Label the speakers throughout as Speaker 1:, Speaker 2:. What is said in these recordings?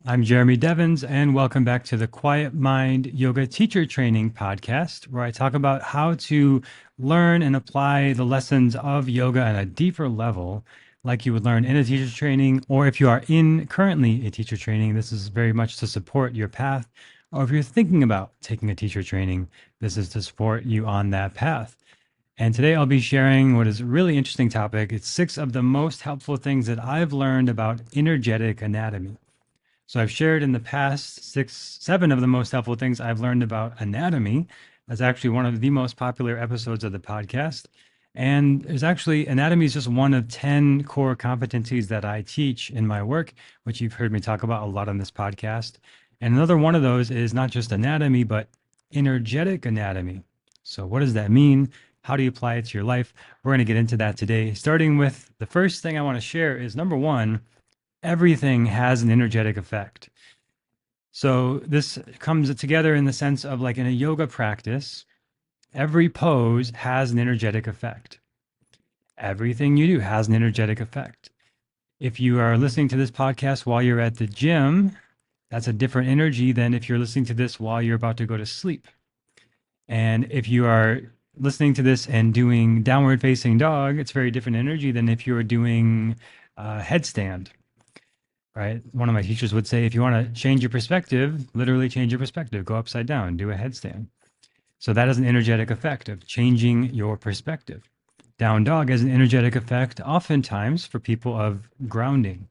Speaker 1: I'm Jeremy Devins, and welcome back to the Quiet Mind Yoga Teacher Training Podcast, where I talk about how to learn and apply the lessons of yoga at a deeper level, like you would learn in a teacher training, or if you are in currently a teacher training, this is very much to support your path. Or if you're thinking about taking a teacher training, this is to support you on that path. And today I'll be sharing what is a really interesting topic. It's 6 of the most helpful things that I've learned about energetic anatomy. So I've shared in the past 7 of the most helpful things I've learned about anatomy. That's actually one of the most popular episodes of the podcast. And there's actually anatomy is just one of 10 core competencies that I teach in my work, which you've heard me talk about a lot on this podcast. And another one of those is not just anatomy, but energetic anatomy. So what does that mean? How do you apply it to your life? We're going to get into that today. Starting with the first thing I want to share is number one, everything has an energetic effect. So this comes together in the sense of like in a yoga practice, every pose has an energetic effect. Everything you do has an energetic effect. If you are listening to this podcast while you're at the gym, that's a different energy than if you're listening to this while you're about to go to sleep. And if you are listening to this and doing downward facing dog, it's very different energy than if you're doing headstand. Right? One of my teachers would say, if you want to change your perspective, literally change your perspective, go upside down, do a headstand. So that has an energetic effect of changing your perspective. Down dog has an energetic effect, oftentimes for people of grounding.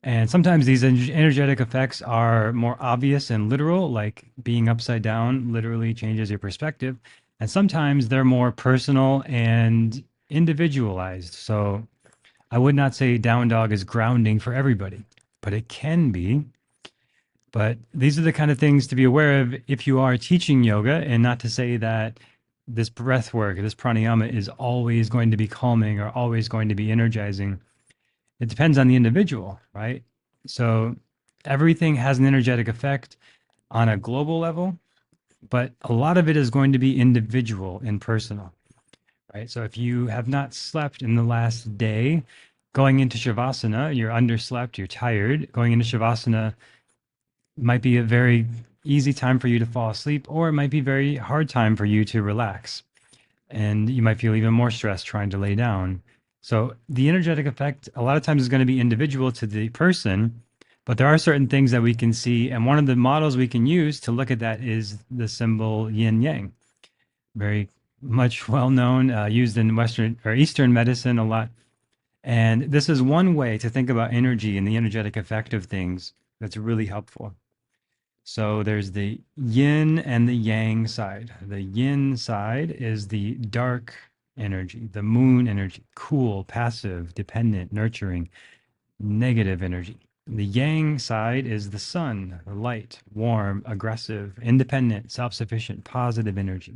Speaker 1: And sometimes these energetic effects are more obvious and literal, like being upside down literally changes your perspective. And sometimes they're more personal and individualized. So I would not say down dog is grounding for everybody, but it can be. But these are the kind of things to be aware of if you are teaching yoga, and not to say that this breath work, this pranayama is always going to be calming or always going to be energizing. It depends on the individual, right? So everything has an energetic effect on a global level, but a lot of it is going to be individual and personal. Right. So if you have not slept in the last day, going into Shavasana, you're underslept, you're tired. Going into Shavasana might be a very easy time for you to fall asleep, or it might be a very hard time for you to relax. And you might feel even more stressed trying to lay down. So the energetic effect a lot of times is going to be individual to the person, but there are certain things that we can see. And one of the models we can use to look at that is the symbol yin yang. Very much well known, used in Western or Eastern medicine a lot. And this is one way to think about energy and the energetic effect of things that's really helpful. So there's the yin and the yang side. The yin side is the dark energy, the moon energy, cool, passive, dependent, nurturing, negative energy. The yang side is the sun, the light, warm, aggressive, independent, self-sufficient, positive energy.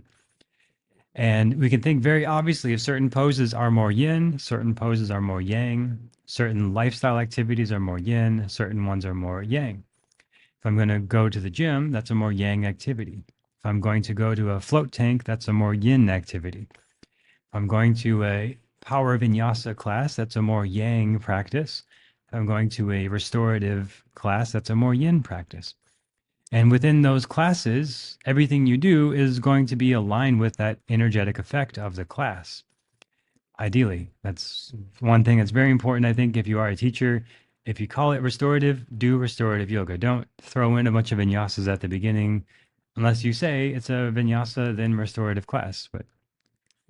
Speaker 1: And we can think very obviously if certain poses are more yin, certain poses are more yang, certain lifestyle activities are more yin, certain ones are more yang. If I'm going to go to the gym, that's a more yang activity. If I'm going to go to a float tank, that's a more yin activity. If I'm going to a power vinyasa class, that's a more yang practice. If I'm going to a restorative class, that's a more yin practice. And within those classes, everything you do is going to be aligned with that energetic effect of the class. Ideally, that's one thing that's very important. I think if you are a teacher, if you call it restorative, do restorative yoga. Don't throw in a bunch of vinyasas at the beginning, unless you say it's a vinyasa, then restorative class. But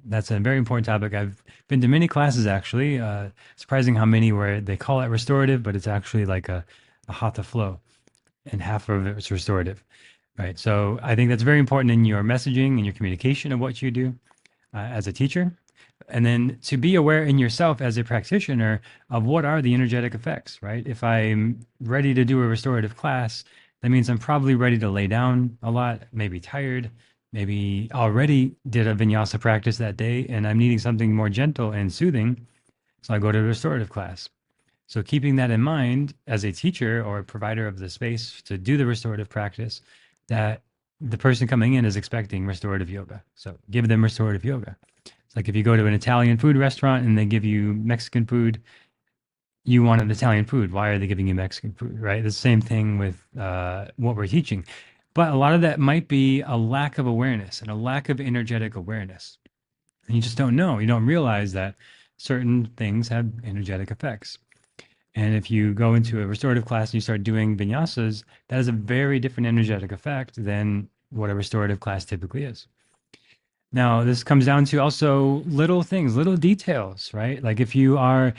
Speaker 1: that's a very important topic. I've been to many classes actually. Surprising how many where they call it restorative, but it's actually like a hatha flow, and half of it is restorative, right? So I think that's very important in your messaging and your communication of what you do as a teacher. And then to be aware in yourself as a practitioner of what are the energetic effects, right? If I'm ready to do a restorative class, that means I'm probably ready to lay down a lot, maybe tired, maybe already did a vinyasa practice that day, and I'm needing something more gentle and soothing. So I go to a restorative class. So keeping that in mind as a teacher or a provider of the space to do the restorative practice, that the person coming in is expecting restorative yoga. So give them restorative yoga. It's like if you go to an Italian food restaurant and they give you Mexican food, you wanted Italian food. Why are they giving you Mexican food, right? The same thing with what we're teaching. But a lot of that might be a lack of awareness and a lack of energetic awareness. And you just don't know. You don't realize that certain things have energetic effects. And if you go into a restorative class and you start doing vinyasas, that is a very different energetic effect than what a restorative class typically is. Now, this comes down to also little things, little details, right? Like if you are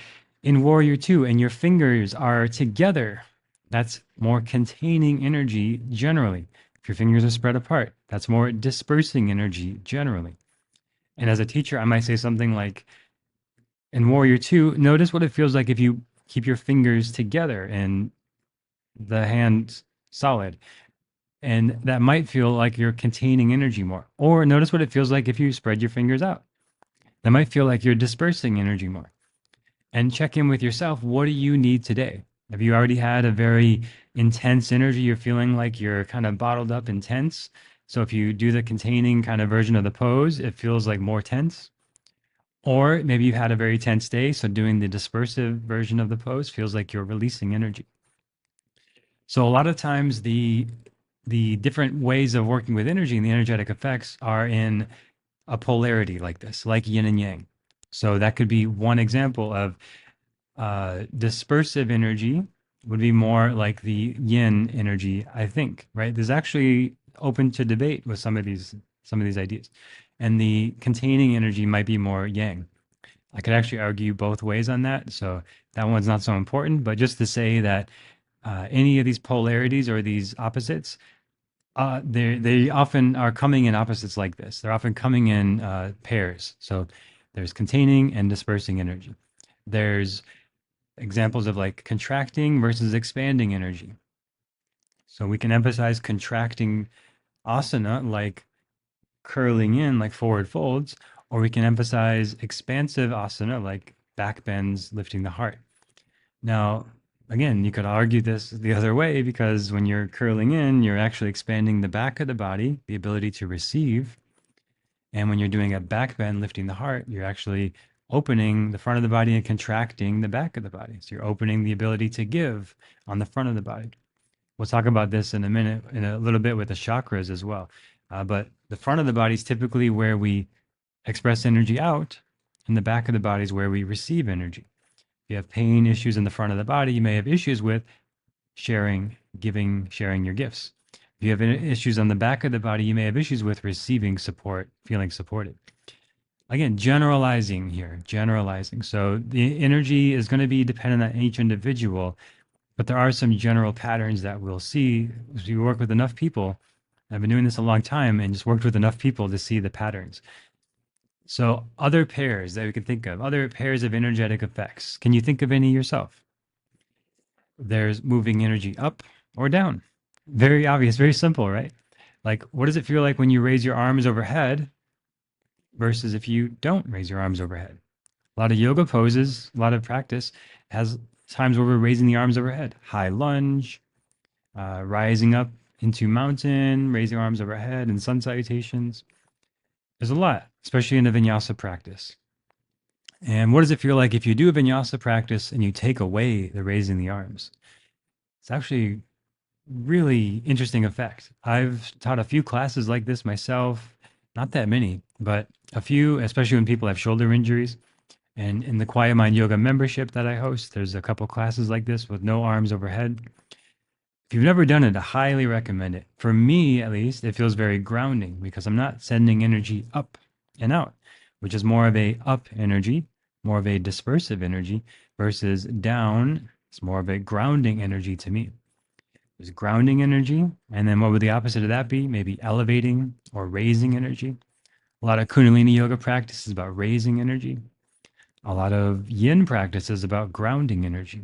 Speaker 1: in Warrior 2 and your fingers are together, that's more containing energy generally. If your fingers are spread apart, that's more dispersing energy generally. And as a teacher, I might say something like, in Warrior 2, notice what it feels like if you keep your fingers together and the hand solid. And that might feel like you're containing energy more. Or notice what it feels like if you spread your fingers out. That might feel like you're dispersing energy more. And check in with yourself. What do you need today? Have you already had a very intense energy? You're feeling like you're kind of bottled up and tense. So if you do the containing kind of version of the pose, it feels like more tense. Or maybe you had a very tense day. So doing the dispersive version of the pose feels like you're releasing energy. So a lot of times the different ways of working with energy and the energetic effects are in a polarity like this, like yin and yang. So that could be one example of dispersive energy would be more like the yin energy, I think, right? There's actually open to debate with some of these ideas. And the containing energy might be more yang. I could actually argue both ways on that. So that one's not so important, but just to say that any of these polarities or these opposites, they often are coming in opposites like this. They're often coming in pairs. So there's containing and dispersing energy. There's examples of like contracting versus expanding energy. So we can emphasize contracting asana like curling in like forward folds, or we can emphasize expansive asana like back bends, lifting the heart. Now, again, you could argue this the other way because when you're curling in, you're actually expanding the back of the body, the ability to receive. And when you're doing a back bend, lifting the heart, you're actually opening the front of the body and contracting the back of the body. So you're opening the ability to give on the front of the body. We'll talk about this in a minute, in a little bit with the chakras as well. But the front of the body is typically where we express energy out, and the back of the body is where we receive energy. If you have pain issues in the front of the body, you may have issues with sharing, giving, sharing your gifts. If you have issues on the back of the body, you may have issues with receiving support, feeling supported. Again, generalizing here, generalizing. So the energy is going to be dependent on each individual, but there are some general patterns that we'll see as we work with enough people. I've been doing this a long time and just worked with enough people to see the patterns. So other pairs that we can think of, other pairs of energetic effects. Can you think of any yourself? There's moving energy up or down. Very obvious, very simple, right? Like, what does it feel like when you raise your arms overhead versus if you don't raise your arms overhead? A lot of yoga poses, a lot of practice has times where we're raising the arms overhead. High lunge, rising up into mountain, raising arms overhead, and sun salutations. There's a lot, especially in a vinyasa practice. And what does it feel like if you do a vinyasa practice and you take away the raising the arms? It's actually really interesting effect. I've taught a few classes like this myself, not that many, but a few, especially when people have shoulder injuries. And in the Quietmind Yoga membership that I host, there's a couple classes like this with no arms overhead. If you've never done it, I highly recommend it. For me, at least, it feels very grounding because I'm not sending energy up and out, which is more of a up energy, more of a dispersive energy versus down. It's more of a grounding energy to me. There's grounding energy. And then what would the opposite of that be? Maybe elevating or raising energy. A lot of Kundalini yoga practice is about raising energy. A lot of yin practice is about grounding energy.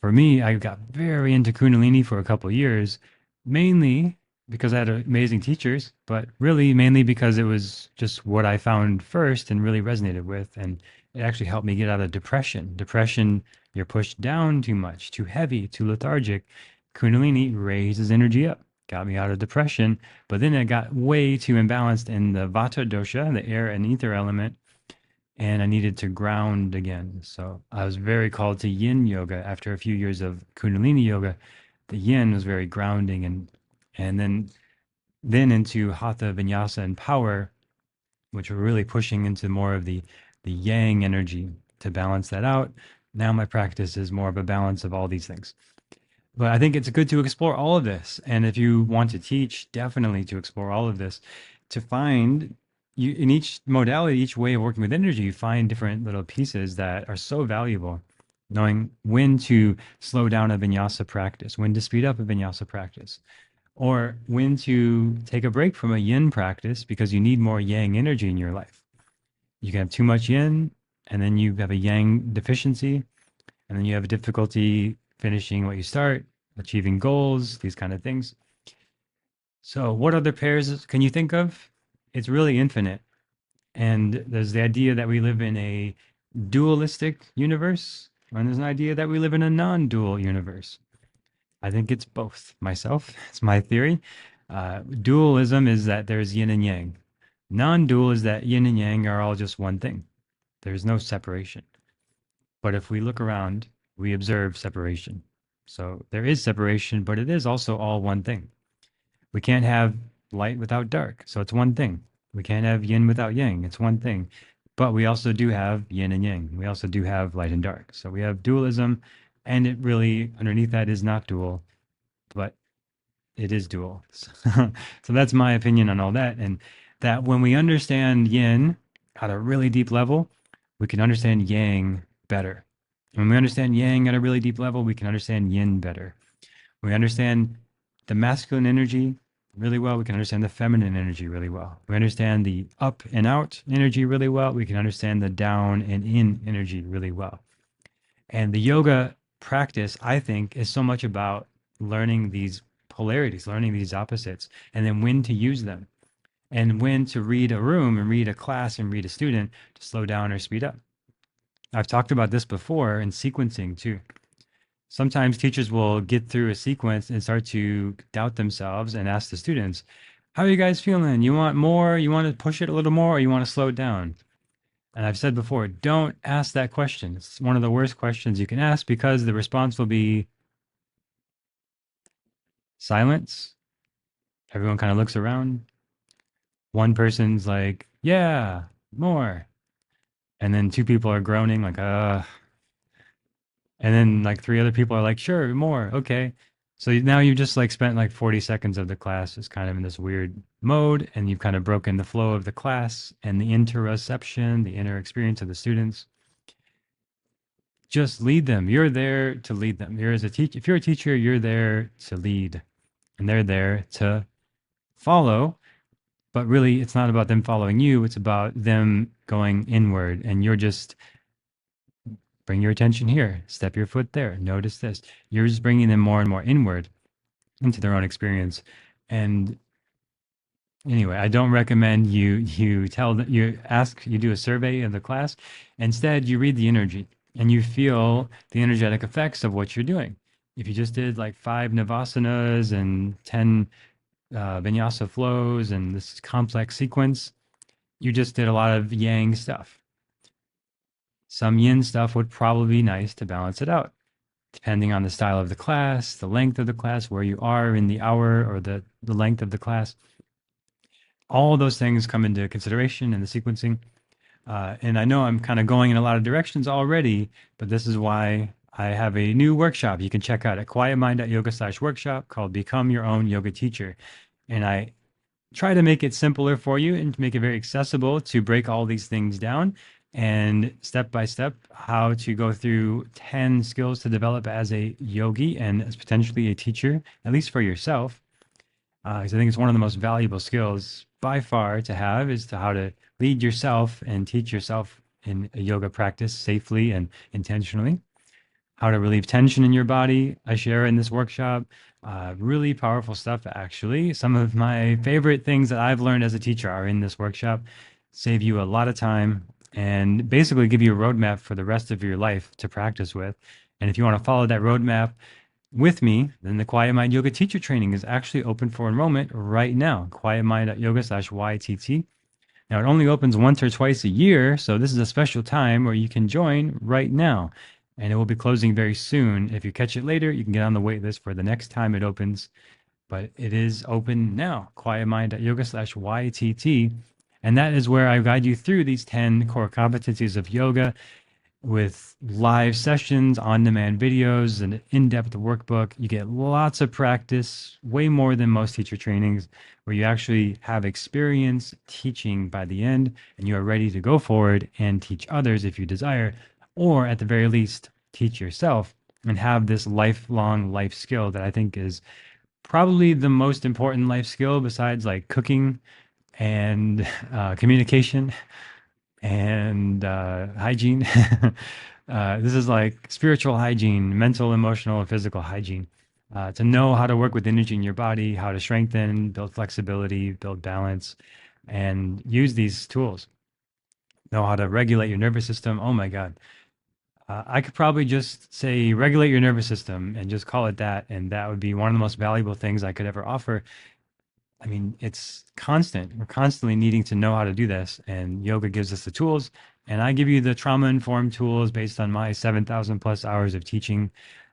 Speaker 1: For me, I got very into Kundalini for a couple of years, mainly because I had amazing teachers, but really mainly because it was just what I found first and really resonated with. And it actually helped me get out of depression. Depression, you're pushed down too much, too heavy, too lethargic. Kundalini raises energy up, got me out of depression, but then it got way too imbalanced in the Vata dosha, the air and ether element, and I needed to ground again. So I was very called to yin yoga after a few years of kundalini yoga. The yin was very grounding, and then into hatha, vinyasa, and power, which were really pushing into more of the yang energy to balance that out. Now my practice is more of a balance of all these things. But I think it's good to explore all of this. And if you want to teach, definitely to explore all of this, to find you in each modality, each way of working with energy, you find different little pieces that are so valuable. Knowing when to slow down a vinyasa practice, when to speed up a vinyasa practice, or when to take a break from a yin practice because you need more yang energy in your life. You can have too much yin, and then you have a yang deficiency, and then you have difficulty finishing what you start, achieving goals, these kind of things. So, what other pairs can you think of? It's really infinite. And there's the idea that we live in a dualistic universe, and there's an idea that we live in a non dual universe. I think it's both myself. It's my theory. Dualism is that there's yin and yang. Non dual is that yin and yang are all just one thing, there's no separation. But if we look around, we observe separation. So there is separation, but it is also all one thing. We can't have light without dark. So it's one thing. We can't have yin without yang. It's one thing. But we also do have yin and yang. We also do have light and dark. So we have dualism, and it really, underneath that, is not dual, but it is dual. So that's my opinion on all that. And that when we understand yin at a really deep level, we can understand yang better. When we understand yang at a really deep level, we can understand yin better. When we understand the masculine energy really well, we can understand the feminine energy really well. We understand the up and out energy really well. We can understand the down and in energy really well. And the yoga practice, I think, is so much about learning these polarities, learning these opposites, and then when to use them, and when to read a room and read a class and read a student to slow down or speed up. I've talked about this before in sequencing too. Sometimes teachers will get through a sequence and start to doubt themselves and ask the students, how are you guys feeling? You want more? You want to push it a little more, or you want to slow it down? And I've said before, don't ask that question. It's one of the worst questions you can ask because the response will be silence. Everyone kind of looks around. One person's like, yeah, more. And then two people are groaning, like, and then like three other people are like, sure, more. Okay. So now you've just like spent like 40 seconds of the class just kind of in this weird mode, and you've kind of broken the flow of the class and the interoception, the inner experience of the students. Just lead them. You're there to lead them. You're as a teacher. If you're a teacher, you're there to lead, and they're there to follow. But really, it's not about them following you. It's about them going inward, and you're just bring your attention here, step your foot there, notice this. You're just bringing them more and more inward into their own experience. And anyway, I don't recommend you tell that you do a survey of the class. Instead, you read the energy and you feel the energetic effects of what you're doing. If you just did like 5 navasanas and 10 vinyasa flows and this complex sequence, you just did a lot of yang stuff. Some yin stuff would probably be nice to balance it out, depending on the style of the class, the length of the class, where you are in the hour or the length of the class. All of those things come into consideration in the sequencing. And I know I'm kind of going in a lot of directions already, but this is why I have a new workshop you can check out at quietmind.yoga/workshop called Become Your Own Yoga Teacher. And I try to make it simpler for you and to make it very accessible to break all these things down and step by step how to go through 10 skills to develop as a yogi and as potentially a teacher, at least for yourself. Because I think it's one of the most valuable skills by far to have is to how to lead yourself and teach yourself in a yoga practice safely and intentionally. How to relieve tension in your body, I share in this workshop. Really powerful stuff, actually. Some of my favorite things that I've learned as a teacher are in this workshop. Save you a lot of time and basically give you a roadmap for the rest of your life to practice with. And if you want to follow that roadmap with me, then the Quiet Mind Yoga Teacher Training is actually open for enrollment right now. Quietmind.yoga/YTT. Now, it only opens once or twice a year, so this is a special time where you can join right now. And it will be closing very soon. If you catch it later, you can get on the wait list for the next time it opens. But it is open now, quietmind.yoga/YTT. And that is where I guide you through these 10 core competencies of yoga with live sessions, on demand videos, and an in depth workbook. You get lots of practice, way more than most teacher trainings, where you actually have experience teaching by the end and you are ready to go forward and teach others if you desire, or at the very least, teach yourself and have this lifelong life skill that I think is probably the most important life skill besides like cooking and communication and hygiene. This is like spiritual hygiene, mental, emotional, and physical hygiene. To know how to work with energy in your body, how to strengthen, build flexibility, build balance, and use these tools. Know how to regulate your nervous system. Oh my God. I could probably just say regulate your nervous system and just call it that. And that would be one of the most valuable things I could ever offer. I mean, it's constant. We're constantly needing to know how to do this, and yoga gives us the tools. And I give you the trauma informed tools based on my 7,000 plus hours of teaching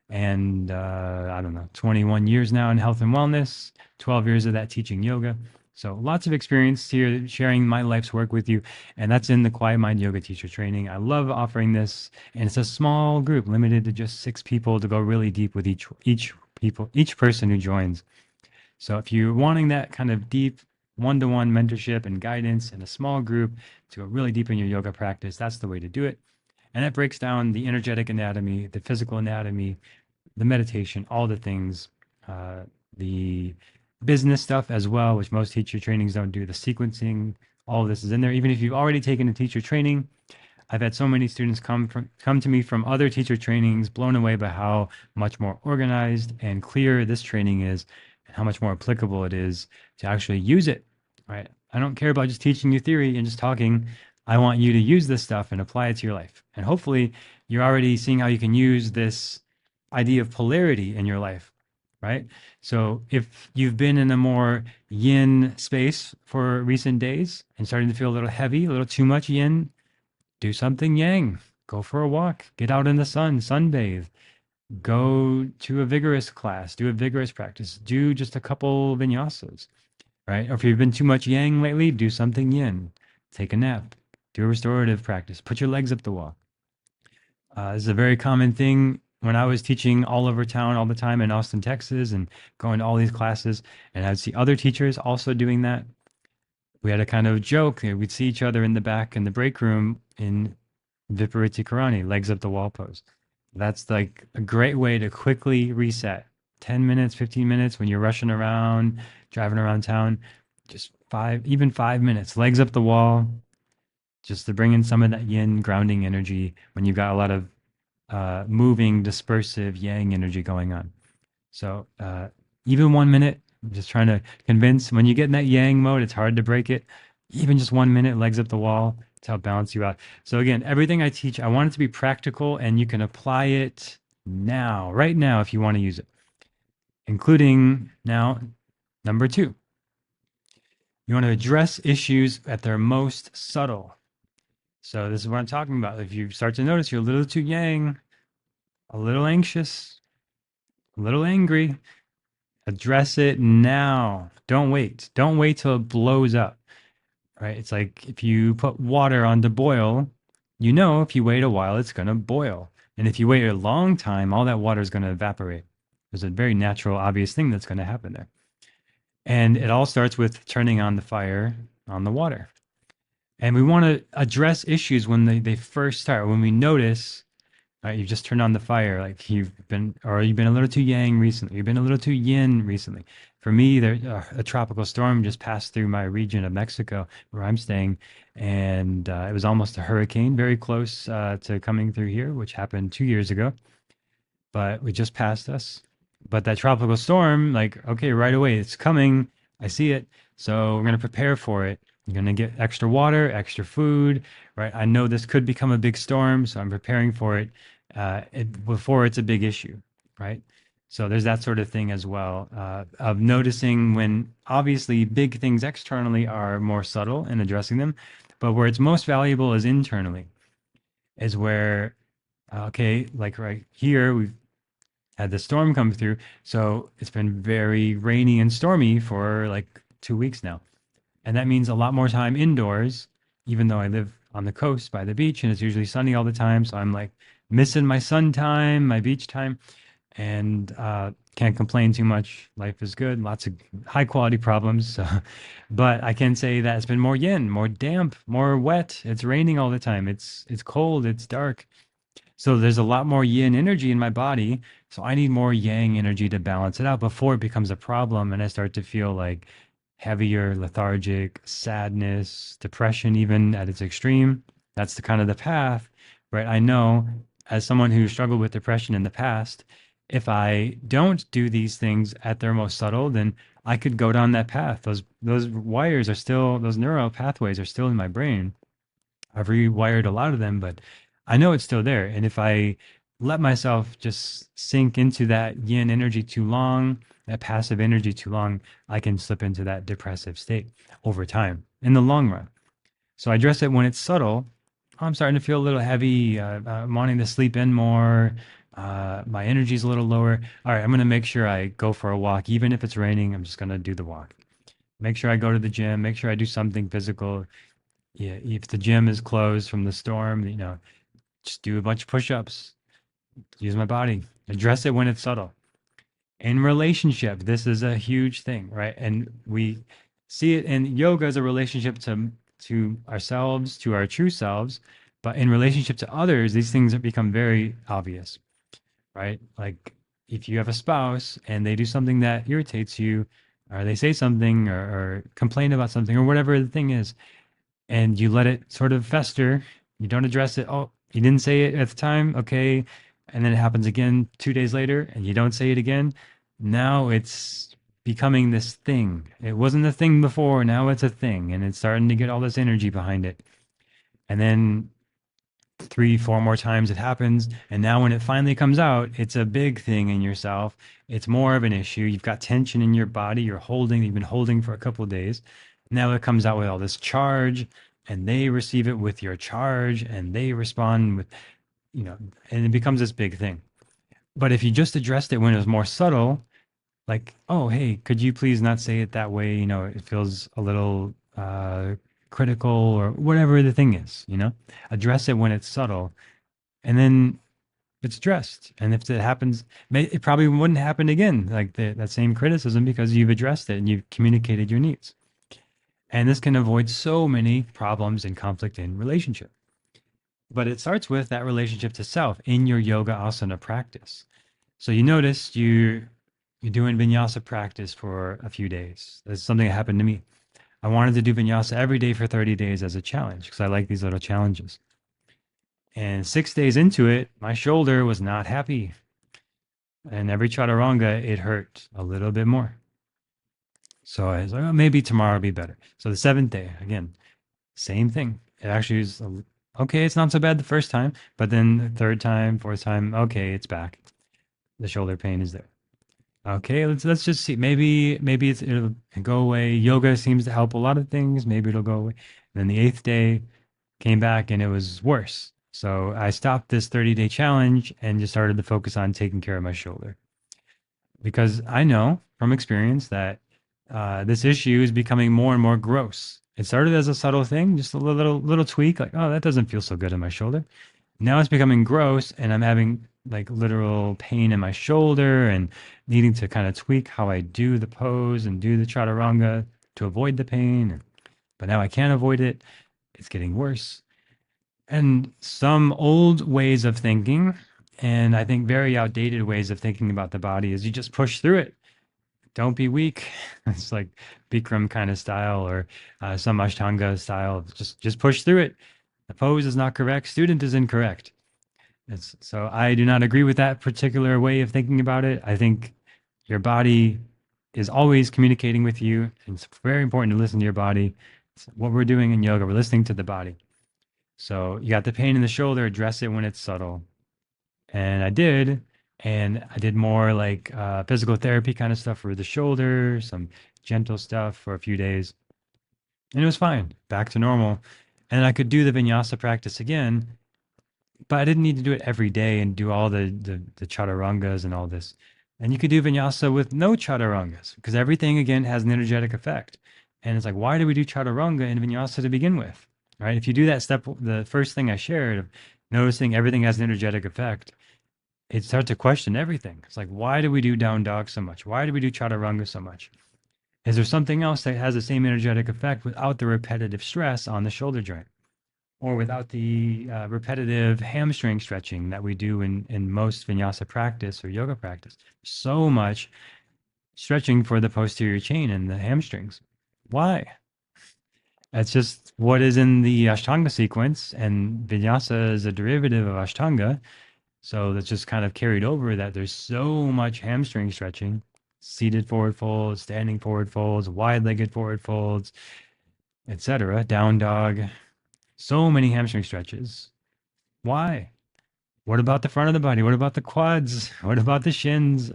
Speaker 1: and I don't know, 21 years now in health and wellness, 12 years of that teaching yoga. So lots of experience here sharing my life's work with you. And that's in the Quiet Mind Yoga Teacher Training. I love offering this. And it's a small group limited to just 6 people to go really deep with each person who joins. So if you're wanting that kind of deep one-to-one mentorship and guidance in a small group to go really deep in your yoga practice, that's the way to do it. And that breaks down the energetic anatomy, the physical anatomy, the meditation, all the things, uh, the business stuff as well, which most teacher trainings don't do, the sequencing, all of this is in there. Even if you've already taken a teacher training, I've had so many students come to me from other teacher trainings, blown away by how much more organized and clear this training is, and how much more applicable it is to actually use it. Right? I don't care about just teaching you theory and just talking. I want you to use this stuff and apply it to your life. And hopefully, you're already seeing how you can use this idea of polarity in your life. Right? So if you've been in a more yin space for recent days and starting to feel a little heavy, a little too much yin, do something yang. Go for a walk. Get out in the sun. Sunbathe. Go to a vigorous class. Do a vigorous practice. Do just a couple vinyasas, right? Or if you've been too much yang lately, do something yin. Take a nap. Do a restorative practice. Put your legs up the wall. This is a very common thing when I was teaching all over town all the time in Austin, Texas, and going to all these classes. And I'd see other teachers also doing that. We had a kind of joke. We'd see each other in the back in the break room in Viparita Karani, legs up the wall pose. That's like a great way to quickly reset. 10 minutes, 15 minutes when you're rushing around, driving around town, just even 5 minutes, legs up the wall, just to bring in some of that yin grounding energy when you've got a lot of moving, dispersive yang energy going on. So even 1 minute, I'm just trying to convince when you get in that yang mode, it's hard to break it. Even just 1 minute, legs up the wall, to help balance you out. So again, everything I teach, I want it to be practical and you can apply it now, right now, if you want to use it, including now, number 2. You want to address issues at their most subtle. So this is what I'm talking about. If you start to notice you're a little too yang, a little anxious, a little angry, address it now. Don't wait. Don't wait till it blows up. Right? It's like if you put water on to boil, you know if you wait a while, it's going to boil. And if you wait a long time, all that water is going to evaporate. There's a very natural, obvious thing that's going to happen there. And it all starts with turning on the fire on the water. And we want to address issues when they first start, when we notice, right, you've just turned on the fire, like you've been a little too yang recently, you've been a little too yin recently. For me, a tropical storm just passed through my region of Mexico where I'm staying, and it was almost a hurricane, very close to coming through here, which happened 2 years ago. But it just passed us. But that tropical storm, like, okay, right away, it's coming. I see it. So we're going to prepare for it. I'm going to get extra water, extra food, right? I know this could become a big storm, so I'm preparing for it, before it's a big issue, right? So there's that sort of thing as well, of noticing when obviously big things externally are more subtle and addressing them, but where it's most valuable is internally, is where, okay, like right here, we've had the storm come through. So it's been very rainy and stormy for like 2 weeks now. And that means a lot more time indoors, even though I live on the coast by the beach and it's usually sunny all the time. So I'm like missing my sun time, my beach time, and can't complain too much. Life is good, lots of high quality problems. So, but I can say that it's been more yin, more damp, more wet. It's raining all the time. It's cold. It's dark. So there's a lot more yin energy in my body. So I need more yang energy to balance it out before it becomes a problem and I start to feel like heavier, lethargic, sadness, depression, even at its extreme. That's the kind of the path, right? I know as someone who struggled with depression in the past, if I don't do these things at their most subtle, then I could go down that path. Those wires are still, those neural pathways are still in my brain. I've rewired a lot of them, but I know it's still there. And if I let myself just sink into that yin energy too long, that passive energy too long, I can slip into that depressive state over time in the long run. So I address it when it's subtle. I'm starting to feel a little heavy, I'm wanting to sleep in more. My energy's a little lower. All right, I'm going to make sure I go for a walk. Even if it's raining, I'm just going to do the walk. Make sure I go to the gym, make sure I do something physical. Yeah, if the gym is closed from the storm, just do a bunch of push-ups, use my body, address it when it's subtle. In relationship, this is a huge thing, right? And we see it in yoga as a relationship to ourselves, to our true selves, but in relationship to others, these things have become very obvious, right? Like if you have a spouse and they do something that irritates you, or they say something or complain about something or whatever the thing is, and you let it sort of fester. You don't address it. Oh, you didn't say it at the time. Okay. And then it happens again 2 days later and you don't say it again. Now it's becoming this thing. It wasn't a thing before. Now it's a thing. And it's starting to get all this energy behind it. And then three, four more times it happens. And now when it finally comes out, it's a big thing in yourself. It's more of an issue. You've got tension in your body. You've been holding for a couple of days. Now it comes out with all this charge and they receive it with your charge and they respond with, you know, and it becomes this big thing. But if you just addressed it when it was more subtle, like, oh, hey, could you please not say it that way? It feels a little critical or whatever the thing is, address it when it's subtle. And then it's addressed. And if it happens, it probably wouldn't happen again, like that same criticism, because you've addressed it and you've communicated your needs. And this can avoid so many problems and conflict in relationship. But it starts with that relationship to self in your yoga asana practice. So you notice you're doing vinyasa practice for a few days. That's something that happened to me. I wanted to do vinyasa every day for 30 days as a challenge because I like these little challenges. And 6 days into it, my shoulder was not happy. And every chaturanga, it hurt a little bit more. So I was like, oh, maybe tomorrow will be better. So the seventh day, again, same thing. It actually is okay. It's not so bad the first time, but then the third time, fourth time, okay, it's back. The shoulder pain is there. Okay, let's just see. Maybe it'll go away. Yoga seems to help a lot of things. Maybe it'll go away. And then the eighth day came back and it was worse. So I stopped this 30-day challenge and just started to focus on taking care of my shoulder because I know from experience that this issue is becoming more and more gross. It started as a subtle thing, just a little tweak, like, oh, that doesn't feel so good in my shoulder. Now it's becoming gross, and I'm having like literal pain in my shoulder and needing to kind of tweak how I do the pose and do the chaturanga to avoid the pain. But now I can't avoid it. It's getting worse. And some old ways of thinking, and I think very outdated ways of thinking about the body, is you just push through it. Don't be weak. It's like Bikram kind of style or some Ashtanga style. Just push through it. The pose is not correct. Student is incorrect. So I do not agree with that particular way of thinking about it. I think your body is always communicating with you. And it's very important to listen to your body. It's what we're doing in yoga, we're listening to the body. So you got the pain in the shoulder, address it when it's subtle. And I did. And I did more like physical therapy kind of stuff for the shoulder, some gentle stuff for a few days. And it was fine, back to normal. And I could do the vinyasa practice again, but I didn't need to do it every day and do all the chaturangas and all this. And you could do vinyasa with no chaturangas because everything again has an energetic effect. And it's like, why do we do chaturanga in vinyasa to begin with? Right? If you do that step, the first thing I shared of noticing everything has an energetic effect, it starts to question everything. It's like, why do we do down dog so much? Why do we do chaturanga so much? Is there something else that has the same energetic effect without the repetitive stress on the shoulder joint? Or without the repetitive hamstring stretching that we do in most vinyasa practice or yoga practice. So much stretching for the posterior chain and the hamstrings. Why? That's just what is in the Ashtanga sequence, and vinyasa is a derivative of Ashtanga. So that's just kind of carried over that there's so much hamstring stretching, seated forward folds, standing forward folds, wide-legged forward folds, etc. Down dog. So many hamstring stretches. Why? What about the front of the body? What about the quads? What about the shins?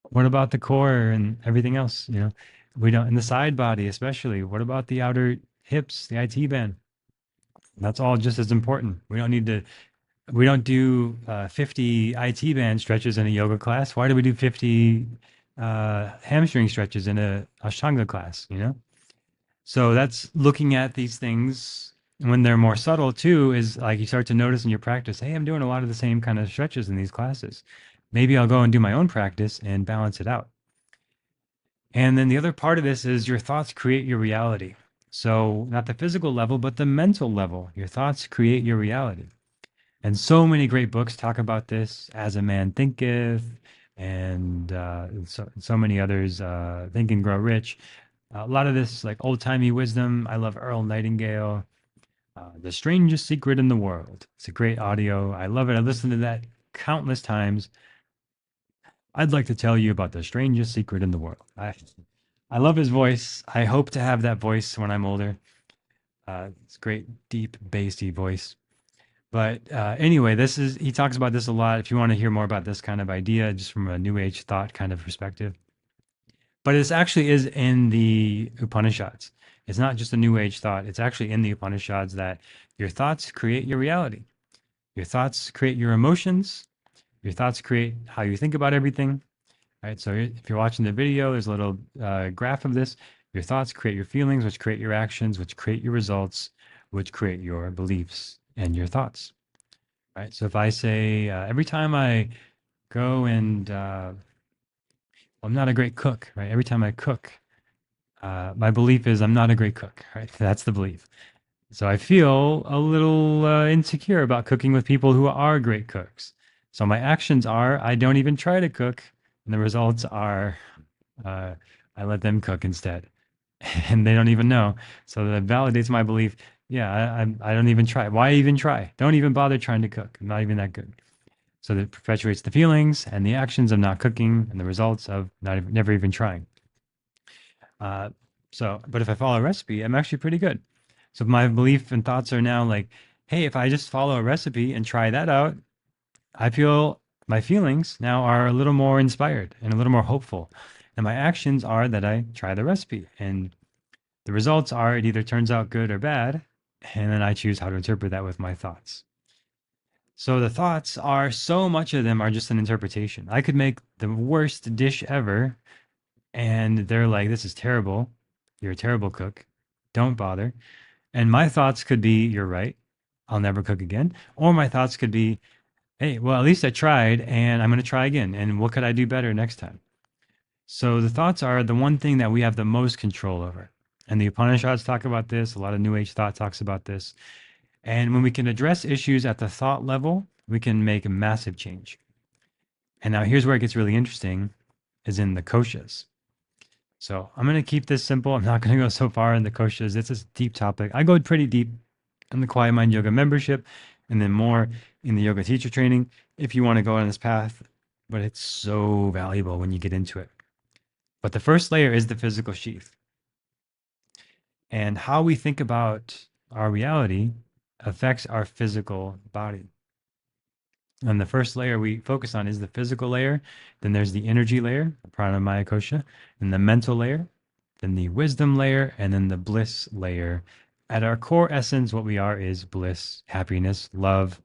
Speaker 1: What about the core and everything else? We don't, in the side body, especially. What about the outer hips, the IT band? That's all just as important. We don't do 50 IT band stretches in a yoga class. Why do we do 50 hamstring stretches in a Ashtanga class? So that's looking at these things when they're more subtle too, is like you start to notice in your practice, hey, I'm doing a lot of the same kind of stretches in these classes. Maybe I'll go and do my own practice and balance it out. And then the other part of this is your thoughts create your reality. So not the physical level, but the mental level. Your thoughts create your reality. And so many great books talk about this, As a Man Thinketh, and so many others, Think and Grow Rich. A lot of this, like old timey wisdom. I love Earl Nightingale. The Strangest Secret in the World. It's a great audio. I love it. I listened to that countless times. I'd like to tell you about the strangest secret in the world. I love his voice. I hope to have that voice when I'm older. It's great, deep, bassy voice. But anyway, he talks about this a lot. If you want to hear more about this kind of idea, just from a New Age thought kind of perspective. But this actually is in the Upanishads. It's not just a New Age thought. It's actually in the Upanishads that your thoughts create your reality. Your thoughts create your emotions. Your thoughts create how you think about everything. Right. So if you're watching the video, there's a little graph of this. Your thoughts create your feelings, which create your actions, which create your results, which create your beliefs and your thoughts. Right. So if I say every time I go and I'm not a great cook, right? Every time I cook, my belief is I'm not a great cook, right? That's the belief. So I feel a little insecure about cooking with people who are great cooks. So my actions are I don't even try to cook, and the results are uh, I let them cook instead, and they don't even know. So that validates my belief. Yeah, I don't even try. Why even try? Don't even bother trying to cook. I'm not even that good. So that perpetuates the feelings and the actions of not cooking and the results of never even trying. Uh, but if I follow a recipe, I'm actually pretty good. So my belief and thoughts are now like, hey, if I just follow a recipe and try that out, I feel my feelings now are a little more inspired and a little more hopeful. And my actions are that I try the recipe. And the results are it either turns out good or bad. And then I choose how to interpret that with my thoughts. So the thoughts are so much of them are just an interpretation. I could make the worst dish ever, and they're like, this is terrible. You're a terrible cook. Don't bother. And my thoughts could be, you're right. I'll never cook again. Or my thoughts could be, hey, well, at least I tried and I'm going to try again. And what could I do better next time? So the thoughts are the one thing that we have the most control over. And the Upanishads talk about this. A lot of New Age thought talks about this. And when we can address issues at the thought level, we can make a massive change. And now here's where it gets really interesting is in the koshas. So I'm going to keep this simple. I'm not going to go so far in the koshas. It's a deep topic. I go pretty deep in the Quiet Mind Yoga membership and then more in the yoga teacher training if you want to go on this path. But it's so valuable when you get into it. But the first layer is the physical sheath. And how we think about our reality affects our physical body. And the first layer we focus on is the physical layer. Then there's the energy layer, prana maya kosha, and the mental layer, then the wisdom layer, and then the bliss layer. At our core essence, what we are is bliss, happiness, love.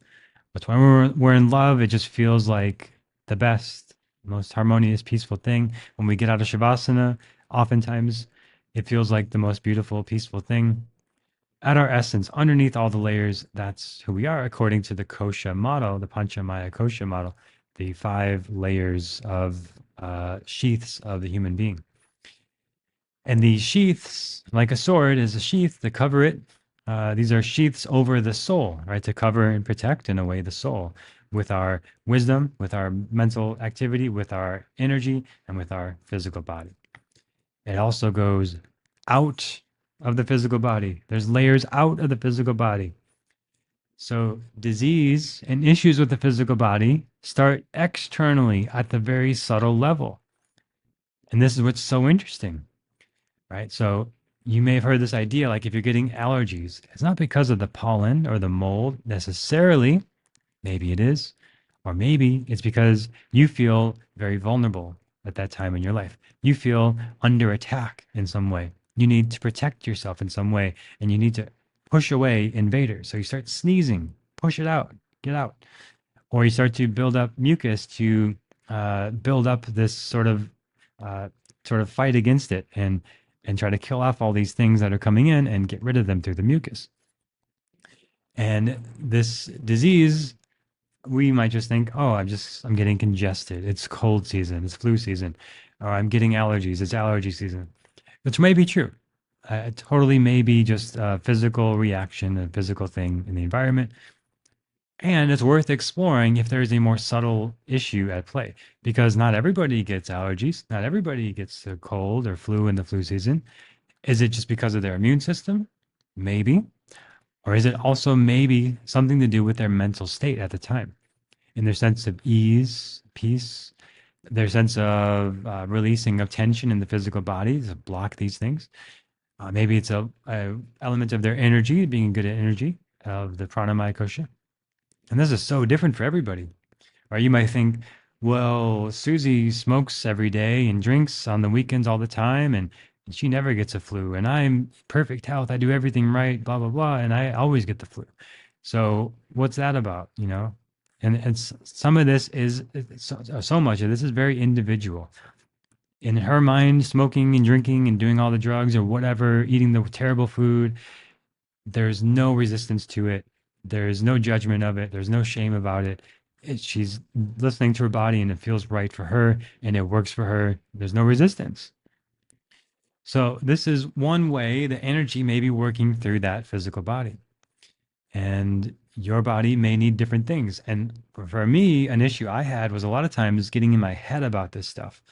Speaker 1: But when we're in love, it just feels like the best, most harmonious, peaceful thing. When we get out of Shavasana, oftentimes it feels like the most beautiful, peaceful thing. At our essence, underneath all the layers, that's who we are according to the kosha model, the Panchamaya kosha model, the 5 layers of sheaths of the human being. And these sheaths, like a sword, is a sheath to cover it. These are sheaths over the soul, right? To cover and protect, in a way, the soul with our wisdom, with our mental activity, with our energy, and with our physical body. It also goes out of the physical body. There's layers out of the physical body. So disease and issues with the physical body start externally at the very subtle level. And this is what's so interesting, right? So you may have heard this idea, like if you're getting allergies, it's not because of the pollen or the mold necessarily. Maybe it is, or maybe it's because you feel very vulnerable at that time in your life. You feel under attack in some way. You need to protect yourself in some way, and you need to push away invaders. So you start sneezing, push it out, get out, or you start to build up mucus to build up this uh, sort of fight against it, and try to kill off all these things that are coming in and get rid of them through the mucus. And this disease, we might just think, oh, I'm getting congested. It's cold season. It's flu season. Or I'm getting allergies. It's allergy season, which may be true. It totally may be just a physical reaction, a physical thing in the environment. And it's worth exploring if there's a more subtle issue at play, because not everybody gets allergies. Not everybody gets a cold or flu in the flu season. Is it just because of their immune system? Maybe. Or is it also maybe something to do with their mental state at the time, in their sense of ease, peace, their sense of releasing of tension in the physical body to block these things? Maybe it's a element of their energy, being good at energy, of the pranamaya kosha. And this is so different for everybody. Or you might think, well, Susie smokes every day and drinks on the weekends all the time, and she never gets a flu. And I'm perfect health. I do everything right, blah, blah, blah. And I always get the flu. So what's that about, you know? And some of this is so much of this is very individual. In her mind, smoking and drinking and doing all the drugs or whatever, eating the terrible food, there's no resistance to it. There's no judgment of it. There's no shame about it. She's listening to her body and it feels right for her and it works for her. There's no resistance. So, this is one way the energy may be working through that physical body. And your body may need different things. And for me, an issue I had was a lot of times getting in my head about this stuff.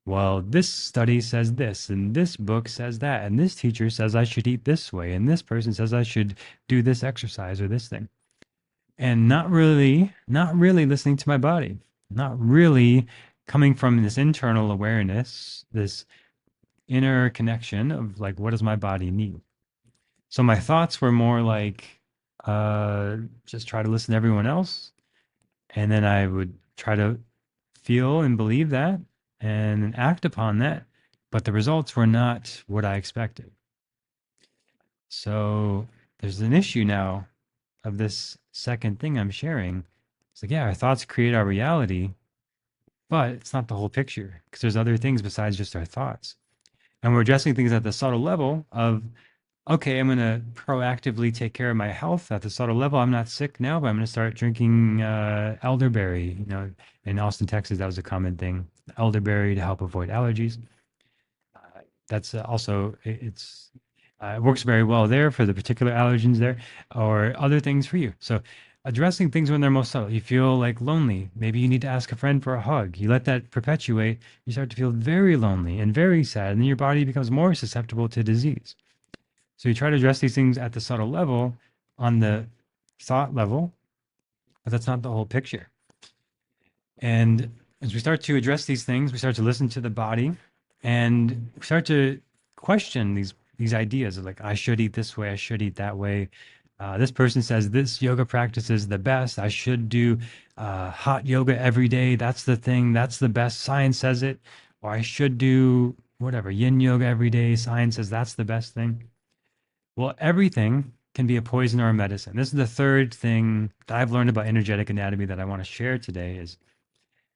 Speaker 1: Well, this study says this, and this book says that, and this teacher says I should eat this way, and this person says I should do this exercise or this thing. And not really listening to my body, not really coming from this internal awareness, this inner connection of like, what does my body need? So my thoughts were more like, just try to listen to everyone else. And then I would try to feel and believe that and act upon that, but the results were not what I expected. So there's an issue now of this second thing I'm sharing. It's like, yeah, our thoughts create our reality, but it's not the whole picture because there's other things besides just our thoughts. And we're addressing things at the subtle level of, okay, I'm going to proactively take care of my health at the subtle level. I'm not sick now, but I'm going to start drinking elderberry. You know, in Austin, Texas, that was a common thing. Elderberry to help avoid allergies. That's also it works very well there for the particular allergens there, or other things for you. So addressing things when they're most subtle. You feel like lonely. Maybe you need to ask a friend for a hug. You let that perpetuate. You start to feel very lonely and very sad, and then your body becomes more susceptible to disease. So you try to address these things at the subtle level, on the thought level, but that's not the whole picture. And as we start to address these things, we start to listen to the body, and we start to question these ideas of like, I should eat this way, I should eat that way. This person says this yoga practice is the best. I should do hot yoga every day. That's the thing. That's the best. Science says it. Or I should do whatever, yin yoga every day. Science says that's the best thing. Well, everything can be a poison or a medicine. This is the third thing that I've learned about energetic anatomy that I want to share today is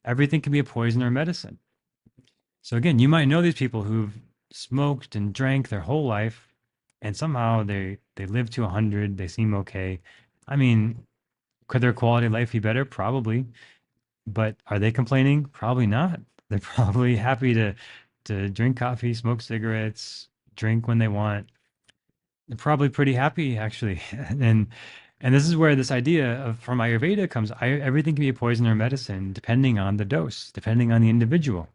Speaker 1: everything can be a poison or a medicine. So again, you might know these people who've smoked and drank their whole life, and somehow they live to 100. They seem okay. I mean, could their quality of life be better? Probably. But are they complaining? Probably not. They're probably happy to drink coffee, smoke cigarettes, drink when they want. They're probably pretty happy actually. And this is where this idea of from Ayurveda comes. Everything can be a poison or medicine depending on the dose, depending on the individual.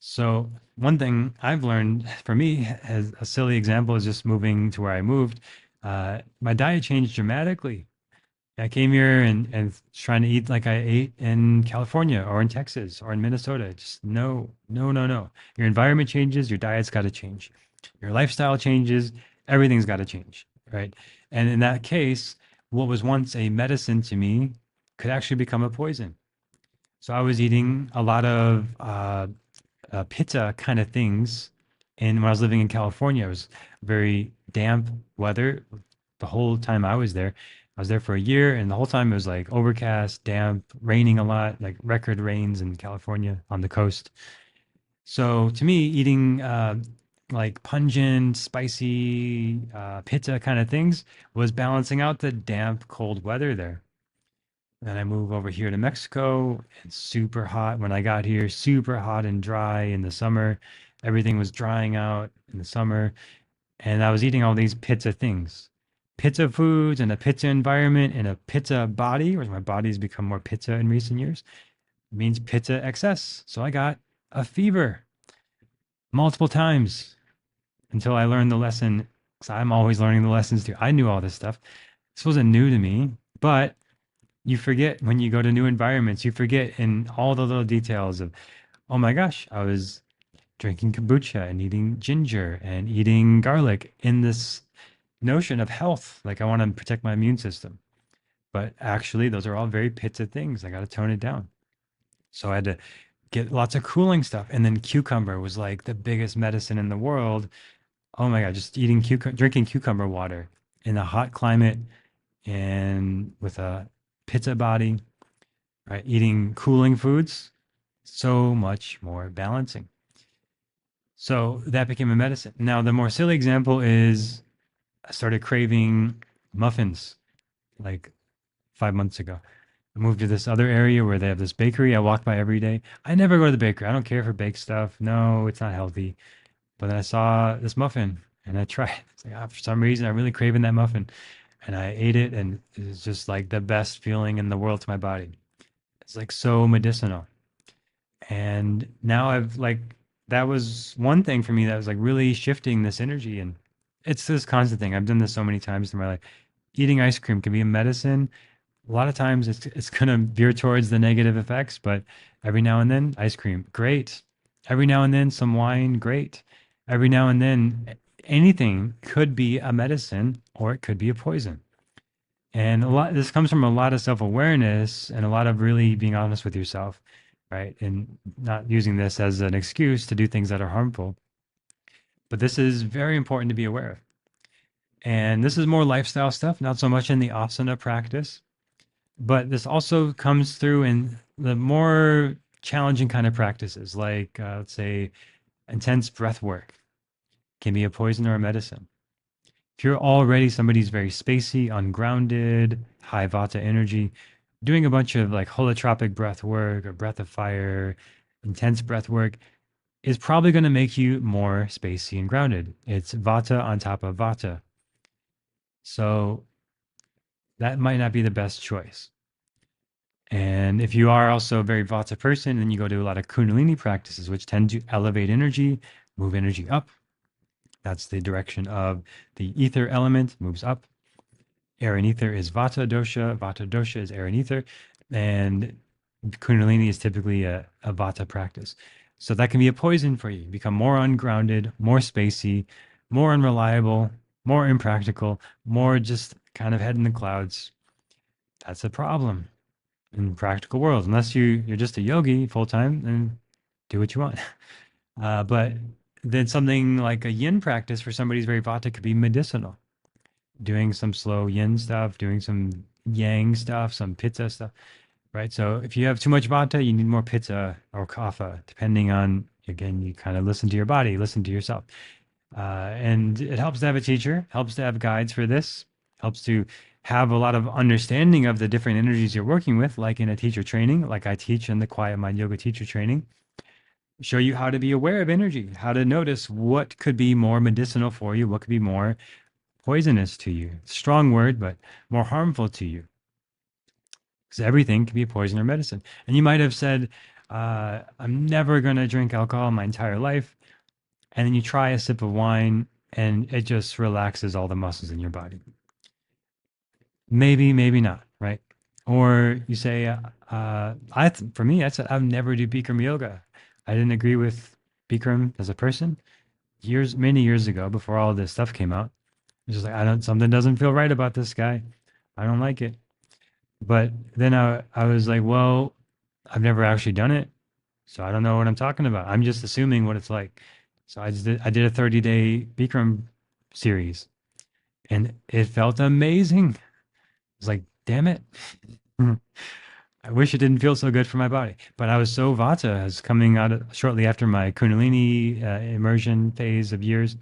Speaker 1: So one thing I've learned for me, as a silly example, is just moving to where I moved. My diet changed dramatically. I came here and trying to eat like I ate in California or in Texas or in Minnesota. Just no, no, no, no. Your environment changes, your diet's got to change. Your lifestyle changes, everything's got to change, right? And in that case, what was once a medicine to me could actually become a poison. So I was eating a lot of pitta kind of things. And when I was living in California, it was very damp weather the whole time I was there. I was there for a year, and the whole time it was like overcast, damp, raining a lot, like record rains in California on the coast. So to me, eating like pungent, spicy pitta kind of things was balancing out the damp, cold weather there. Then I move over here to Mexico. It's super hot when I got here, super hot and dry in the summer. Everything was drying out in the summer. And I was eating all these pizza things. Pizza foods and a pizza environment and a pizza body, where my body's become more pizza in recent years, means pizza excess. So I got a fever multiple times until I learned the lesson. Because I'm always learning the lessons too. I knew all this stuff. This wasn't new to me, but you forget when you go to new environments, you forget in all the little details of, oh my gosh, I was drinking kombucha and eating ginger and eating garlic in this notion of health. Like I want to protect my immune system. But actually, those are all very pitta things. I got to tone it down. So I had to get lots of cooling stuff. And then cucumber was like the biggest medicine in the world. Oh my God, just drinking cucumber water in a hot climate and with a pitta body, right? Eating cooling foods, so much more balancing. So that became a medicine. Now, the more silly example is I started craving muffins like 5 months ago. I moved to this other area where they have this bakery I walk by every day. I never go to the bakery. I don't care for baked stuff. No, it's not healthy. But then I saw this muffin and I tried. It's like, for some reason, I'm really craving that muffin. And I ate it, and it's just like the best feeling in the world to my body. It's like so medicinal. And now I've like, that was one thing for me that was like really shifting this energy. And it's this constant thing. I've done this so many times in my life. Eating ice cream can be a medicine. A lot of times it's gonna veer towards the negative effects, but every now and then, ice cream, great. Every now and then, some wine, great. Every now and then, anything could be a medicine or it could be a poison. And a lot this comes from a lot of self-awareness and a lot of really being honest with yourself, right? And not using this as an excuse to do things that are harmful. But this is very important to be aware of. And this is more lifestyle stuff, not so much in the asana practice. But this also comes through in the more challenging kind of practices, like let's say intense breath work can be a poison or a medicine. If you're already somebody who's very spacey, ungrounded, high vata energy, doing a bunch of like holotropic breath work or breath of fire, intense breath work is probably going to make you more spacey and grounded. It's vata on top of vata. So that might not be the best choice. And if you are also a very vata person, then you go to a lot of kundalini practices, which tend to elevate energy, move energy up. That's the direction of the ether element, moves up. Air and ether is vata dosha. Vata dosha is air and ether. And kundalini is typically a vata practice. So that can be a poison for you. You become more ungrounded, more spacey, more unreliable, more impractical, more just kind of head in the clouds. That's a problem in practical world. Unless you're just a yogi full time, then do what you want. But then something like a yin practice for somebody who's very vata could be medicinal. Doing some slow yin stuff, doing some yang stuff, some pitta stuff, right? So if you have too much vata, you need more pitta or kapha, depending on, again, you kind of listen to your body, listen to yourself. And it helps to have a teacher, helps to have guides for this, helps to have a lot of understanding of the different energies you're working with, like in a teacher training, like I teach in the Quiet Mind Yoga teacher training, show you how to be aware of energy, how to notice what could be more medicinal for you, what could be more poisonous to you. Strong word, but more harmful to you. Because everything can be a poison or medicine. And you might have said, I'm never going to drink alcohol my entire life. And then you try a sip of wine and it just relaxes all the muscles in your body. Maybe, maybe not, right? Or you say, for me, I said, I would never do Bikram yoga. I didn't agree with Bikram as a person many years ago before all this stuff came out. It's just like, something doesn't feel right about this guy. I don't like it. But then I was like, well, I've never actually done it. So I don't know what I'm talking about. I'm just assuming what it's like. So I did a 30-day Bikram series and it felt amazing. I was like, damn it. I wish it didn't feel so good for my body. But I was so vata. I was coming out shortly after my Kundalini immersion phase of years.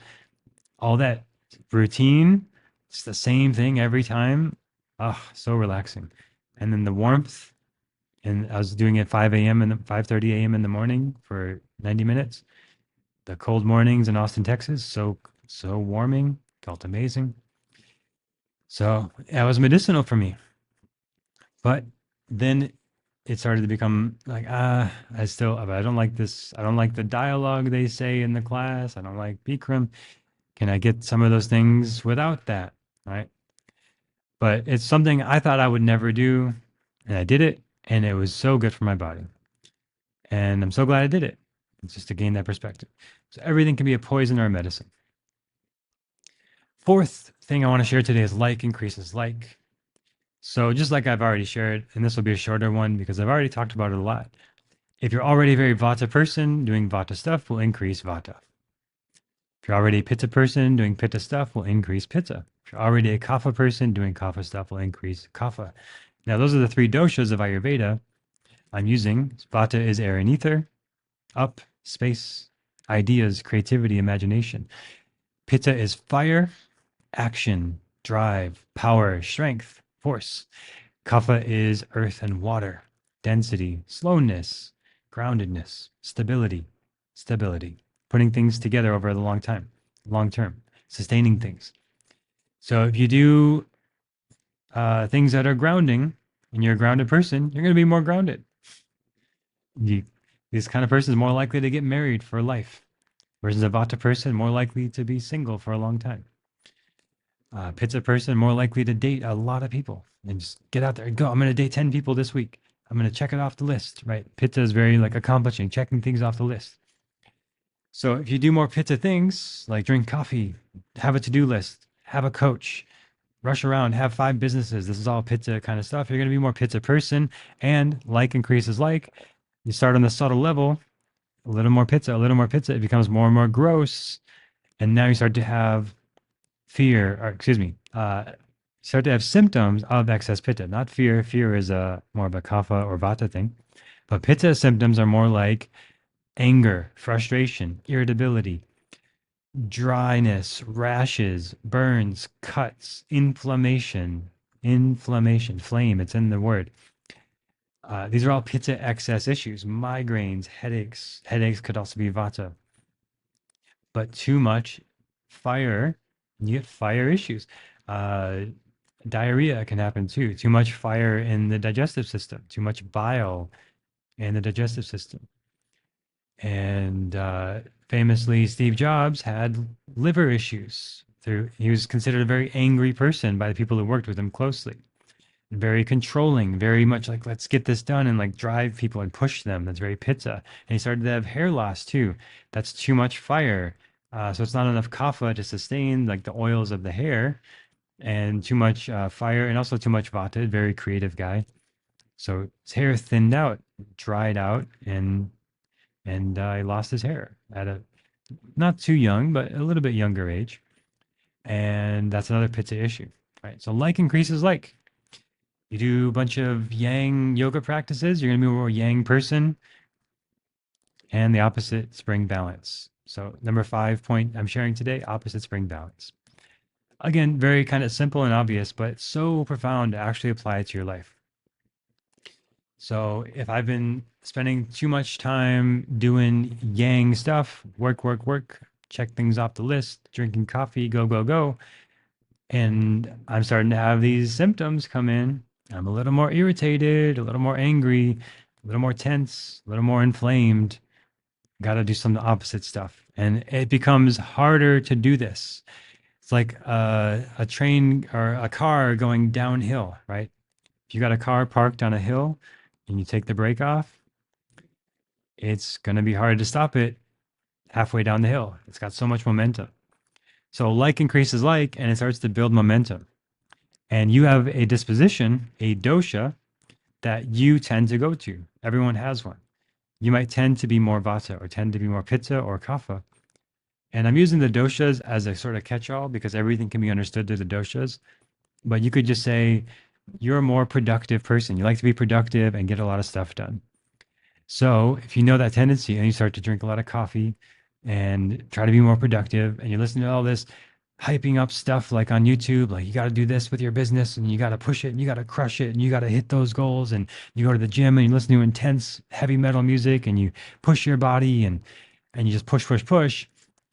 Speaker 1: All that routine, it's the same thing every time. Oh, so relaxing. And then the warmth, and I was doing it 5 a.m. and 5:30 a.m. in the morning for 90 minutes. The cold mornings in Austin, Texas, so warming, felt amazing. So that was medicinal for me. But then it started to become like, I don't like this. I don't like the dialogue they say in the class. I don't like Bikram. Can I get some of those things without that? Right. But it's something I thought I would never do. And I did it. And it was so good for my body. And I'm so glad I did it. It's just to gain that perspective. So everything can be a poison or a medicine. Fourth thing I want to share today is like increases like. So just like I've already shared, and this will be a shorter one because I've already talked about it a lot. If you're already a very vata person, doing vata stuff will increase vata. If you're already a pitta person, doing pitta stuff will increase pitta. If you're already a kapha person, doing kapha stuff will increase kapha. Now, those are the three doshas of Ayurveda I'm using. Vata is air and ether, up, space, ideas, creativity, imagination. Pitta is fire, action, drive, power, strength, force. Kapha is earth and water, density, slowness, groundedness, stability, putting things together over the long term, sustaining things. So if you do things that are grounding and you're a grounded person, you're going to be more grounded. This kind of person is more likely to get married for life, versus a vata person more likely to be single for a long time. Pitta person more likely to date a lot of people and just get out there and go. I'm going to date 10 people this week. I'm going to check it off the list, right? Pitta is very like accomplishing, checking things off the list. So if you do more pitta things, like drink coffee, have a to-do list, have a coach, rush around, have 5 businesses, this is all pitta kind of stuff. You're going to be more pitta person, and like increases like. You start on the subtle level, a little more pitta, it becomes more and more gross. And now you start to have start to have symptoms of excess pitta, not fear. Fear is more of a kapha or vata thing. But pitta symptoms are more like anger, frustration, irritability, dryness, rashes, burns, cuts, inflammation, flame, it's in the word. These are all pitta excess issues, migraines, headaches. Headaches could also be vata. But too much fire, you get fire issues. Uh, Diarrhea can happen too. Too much fire in the digestive system, too much bile in the digestive system. And famously, Steve Jobs had liver issues. He was considered a very angry person by the people who worked with him closely. Very controlling, very much like, let's get this done, and like drive people and push them. That's very pitta. And he started to have hair loss too. That's too much fire. So it's not enough kapha to sustain like the oils of the hair, and too much fire, and also too much vata. Very creative guy. So his hair thinned out, dried out, and he lost his hair at a not too young, but a little bit younger age. And that's another pitta issue, right? So like increases like. You do a bunch of yang yoga practices, you're going to be a more yang person, and the opposite spring balance. So number 5 point I'm sharing today, opposite spring balance. Again, very kind of simple and obvious, but so profound to actually apply it to your life. So if I've been spending too much time doing yang stuff, work, work, work, check things off the list, drinking coffee, go, go, go, and I'm starting to have these symptoms come in, I'm a little more irritated, a little more angry, a little more tense, a little more inflamed. Got to do some opposite stuff. And it becomes harder to do this. It's like a train or a car going downhill, right? If you got a car parked on a hill and you take the brake off, it's going to be hard to stop it halfway down the hill. It's got so much momentum. So like increases like, and it starts to build momentum. And you have a disposition, a dosha that you tend to go to. Everyone has one. You might tend to be more vata or tend to be more pitta or kapha. And I'm using the doshas as a sort of catch-all because everything can be understood through the doshas. But you could just say you're a more productive person. You like to be productive and get a lot of stuff done. So if you know that tendency and you start to drink a lot of coffee and try to be more productive and you're listening to all this hyping up stuff like on YouTube, like you got to do this with your business and you got to push it and you got to crush it and you got to hit those goals, and you go to the gym and you listen to intense heavy metal music and you push your body and you just push, push, push,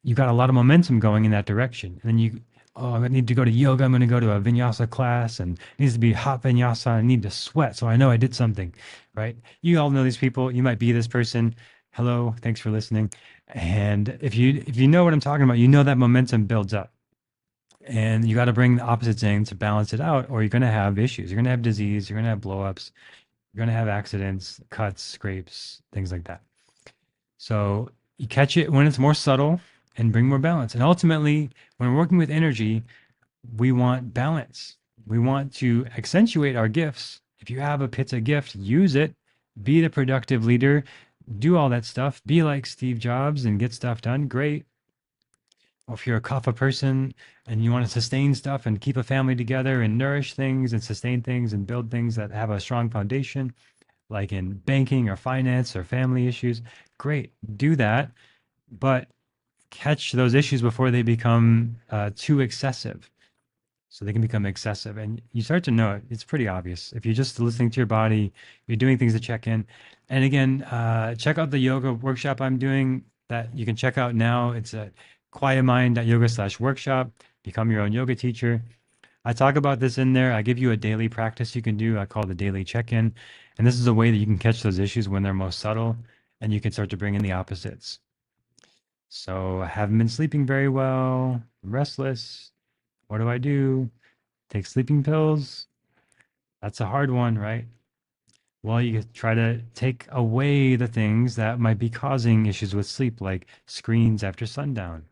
Speaker 1: you've got a lot of momentum going in that direction. And then oh, I need to go to yoga. I'm going to go to a vinyasa class, and it needs to be hot vinyasa. I need to sweat so I know I did something, right? You all know these people. You might be this person. Hello, thanks for listening. And if you know what I'm talking about, you know that momentum builds up. And you got to bring the opposites in to balance it out, or you're going to have issues. You're going to have disease. You're going to have blowups. You're going to have accidents, cuts, scrapes, things like that. So you catch it when it's more subtle and bring more balance. And ultimately, when we're working with energy, we want balance. We want to accentuate our gifts. If you have a pitta gift, use it. Be the productive leader. Do all that stuff. Be like Steve Jobs and get stuff done. Great. Or if you're a kapha person and you want to sustain stuff and keep a family together and nourish things and sustain things and build things that have a strong foundation, like in banking or finance or family issues, great, do that. But catch those issues before they become too excessive. So they can become excessive. And you start to know it. It's pretty obvious. If you're just listening to your body, you're doing things to check in. And again, check out the yoga workshop I'm doing that you can check out now. It's at quietmind.yoga/workshop. Become your own yoga teacher. I talk about this in there. I give you a daily practice you can do. I call the daily check-in. And this is a way that you can catch those issues when they're most subtle, and you can start to bring in the opposites. So I haven't been sleeping very well, restless. What do I do? Take sleeping pills? That's a hard one, right? Well, you could try to take away the things that might be causing issues with sleep, like screens after sundown,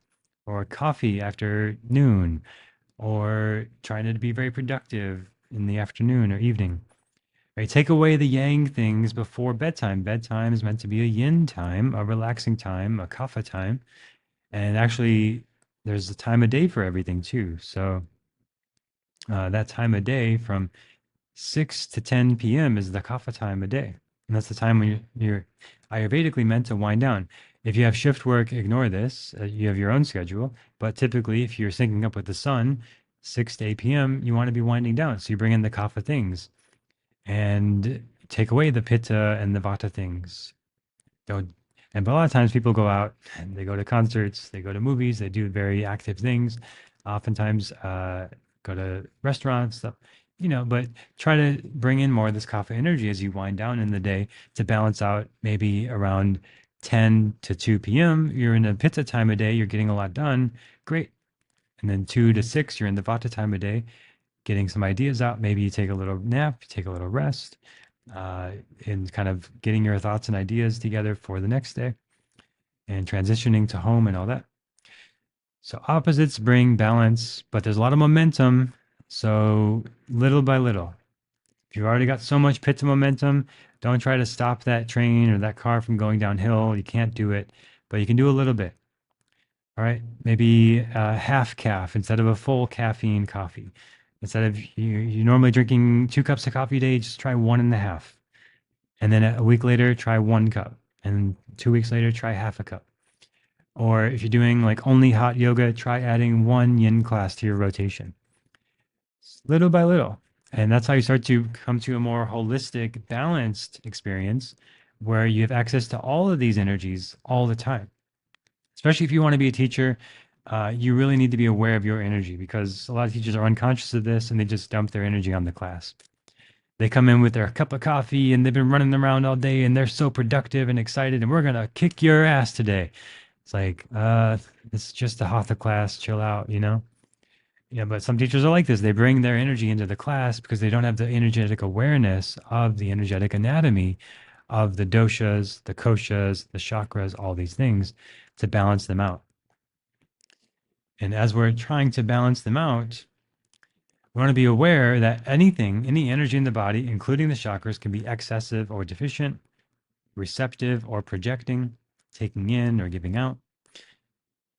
Speaker 1: or coffee after noon, or trying to be very productive in the afternoon or evening. Right? Take away the yang things before bedtime. Bedtime is meant to be a yin time, a relaxing time, a kapha time. And actually, there's a time of day for everything too. So that time of day from 6 to 10 p.m. is the kapha time of day. And that's the time when you're Ayurvedically meant to wind down. If you have shift work, ignore this. You have your own schedule. But typically, if you're syncing up with the sun, 6 to 8 p.m., you want to be winding down. So you bring in the kapha things and take away the pitta and the vata things. Don't. But a lot of times people go out and they go to concerts, they go to movies, they do very active things. Oftentimes, go to restaurants, stuff, but try to bring in more of this kapha energy as you wind down in the day to balance out. Maybe around 10 to 2 p.m., you're in a pitta time of day, you're getting a lot done. Great. And then 2 to 6, you're in the vata time of day, getting some ideas out. Maybe you take a little nap, you take a little rest, and kind of getting your thoughts and ideas together for the next day and transitioning to home and all that. So opposites bring balance, but there's a lot of momentum. So little by little, if you've already got so much pitta momentum, don't try to stop that train or that car from going downhill. You can't do it, but you can do a little bit. All right. Maybe half calf instead of a full caffeine coffee. Instead of you normally drinking 2 cups of coffee a day, just try 1.5. And then a week later, try 1 cup. And 2 weeks later, try half a cup. Or if you're doing like only hot yoga, try adding one yin class to your rotation, little by little. And that's how you start to come to a more holistic, balanced experience where you have access to all of these energies all the time. Especially if you want to be a teacher, you really need to be aware of your energy because a lot of teachers are unconscious of this and they just dump their energy on the class. They come in with their cup of coffee and they've been running around all day and they're so productive and excited and we're going to kick your ass today. It's like, it's just a hatha class, chill out, you know? Yeah, but some teachers are like this. They bring their energy into the class because they don't have the energetic awareness of the energetic anatomy of the doshas, the koshas, the chakras, all these things to balance them out. And as we're trying to balance them out, we want to be aware that anything, any energy in the body, including the chakras, can be excessive or deficient, receptive or projecting, taking in or giving out.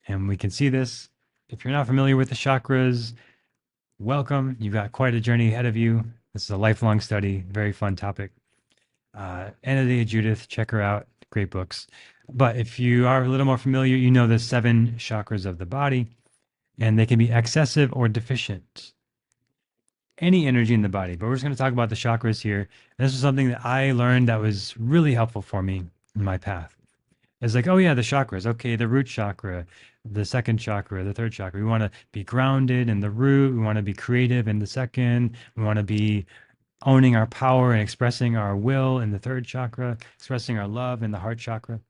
Speaker 1: And we can see this. If you're not familiar with the chakras, welcome. You've got quite a journey ahead of you. This is a lifelong study, very fun topic. Anna Day Judith, check her out. Great books. But if you are a little more familiar, you know the 7 chakras of the body, and they can be excessive or deficient. Any energy in the body. But we're just going to talk about the chakras here. And this is something that I learned that was really helpful for me in my path. It's like, oh yeah, the chakras. Okay, the root chakra, the second chakra, the third chakra. We want to be grounded in the root. We want to be creative in the second. We want to be owning our power and expressing our will in the third chakra, expressing our love in the heart chakra.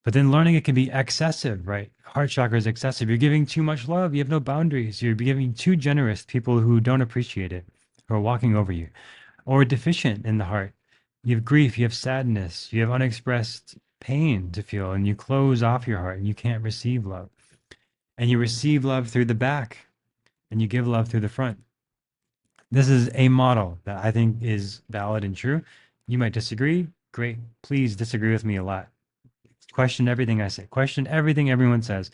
Speaker 1: But then learning it can be excessive, right? Heart chakra is excessive. You're giving too much love. You have no boundaries. You're giving too generous to people who don't appreciate it, who are walking over you, or deficient in the heart. You have grief, you have sadness, you have unexpressed pain to feel, and you close off your heart and you can't receive love. And you receive love through the back and you give love through the front. This is a model that I think is valid and true. You might disagree. Great. Please disagree with me a lot. Question everything I say, question everything everyone says.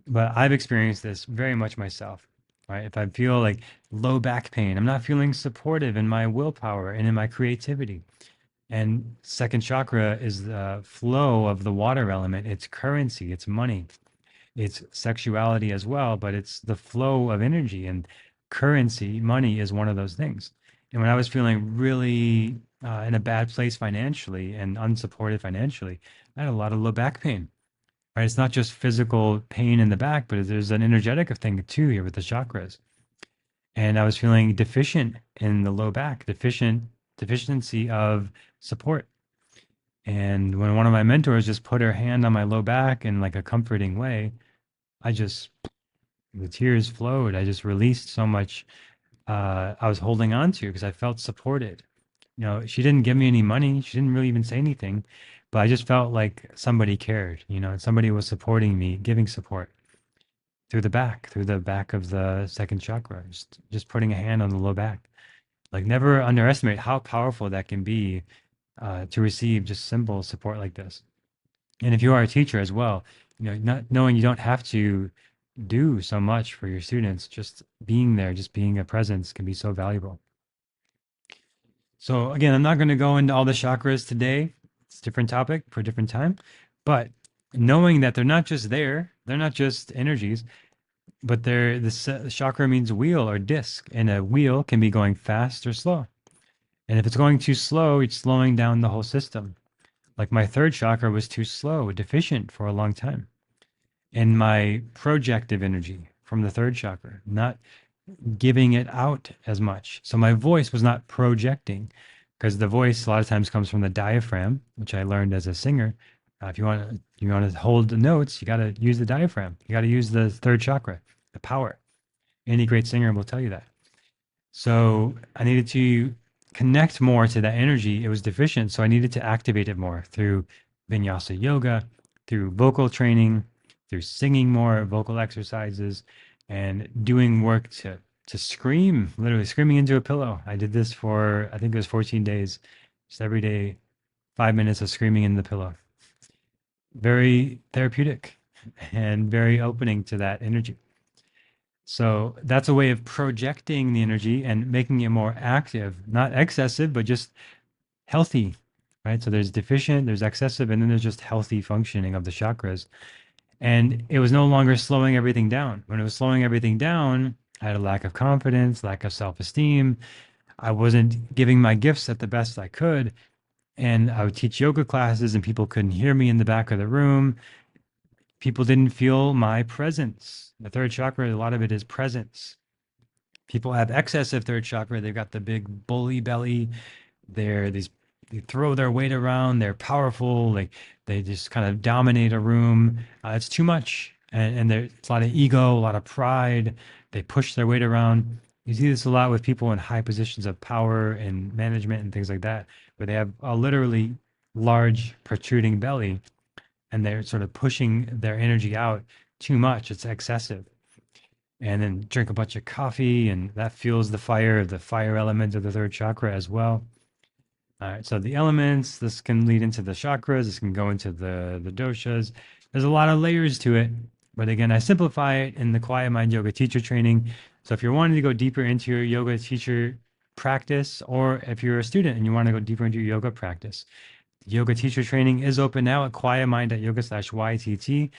Speaker 1: But I've experienced this very much myself, right? If I feel like low back pain, I'm not feeling supportive in my willpower and in my creativity. And second chakra is the flow of the water element. It's currency, it's money, it's sexuality as well, but it's the flow of energy and currency, money is one of those things. And when I was feeling really in a bad place financially and unsupported financially, I had a lot of low back pain. Right? It's not just physical pain in the back, but there's an energetic thing too here with the chakras. And I was feeling deficient in the low back, deficiency of support. And when one of my mentors just put her hand on my low back in like a comforting way, I just the tears flowed. I just released so much I was holding on to because I felt supported. You know, she didn't give me any money. She didn't really even say anything, but I just felt like somebody cared, you know, and somebody was supporting me, giving support through the back of the second chakra, just putting a hand on the low back. Like never underestimate how powerful that can be to receive just simple support like this. And if you are a teacher as well, you know, not knowing you don't have to do so much for your students, just being there, just being a presence can be so valuable. So again, I'm not going to go into all the chakras today. It's a different topic for a different time. But knowing that they're not just there, they're not just energies, but the chakra means wheel or disc, and a wheel can be going fast or slow. And if it's going too slow, it's slowing down the whole system. Like my third chakra was too slow, deficient for a long time. And my projective energy from the third chakra, not giving it out as much. So my voice was not projecting because the voice a lot of times comes from the diaphragm, which I learned as a singer. If you want to hold the notes, you got to use the diaphragm. You got to use the third chakra, the power. Any great singer will tell you that. So I needed to connect more to that energy. It was deficient, so I needed to activate it more through vinyasa yoga, through vocal training, through singing more, vocal exercises, and doing work to scream, literally screaming into a pillow. I did this for, I think it was 14 days, just every day, 5 minutes of screaming in the pillow. Very therapeutic and very opening to that energy. So that's a way of projecting the energy and making it more active, not excessive, but just healthy, right? So there's deficient, there's excessive, and then there's just healthy functioning of the chakras. And it was no longer slowing everything down. When it was slowing everything down, I had a lack of confidence, lack of self esteem. I wasn't giving my gifts at the best I could. And I would teach yoga classes, and people couldn't hear me in the back of the room. People didn't feel my presence. The third chakra, a lot of it is presence. People have excess of third chakra. They've got the big bully belly. They throw their weight around. They're powerful. They just kind of dominate a room. It's too much, and there's a lot of ego, a lot of pride. They push their weight around. You see this a lot with people in high positions of power and management and things like that, where they have a literally large protruding belly, and they're sort of pushing their energy out too much. It's excessive. And then drink a bunch of coffee, and that fuels the fire element of the third chakra as well. All right, so the elements, this can lead into the chakras, this can go into the doshas. There's a lot of layers to it, but again, I simplify it in the Quiet Mind Yoga teacher training. So if you're wanting to go deeper into your yoga teacher practice, or if you're a student and you want to go deeper into your yoga practice, the yoga teacher training is open now at quietmind.yoga/YTT.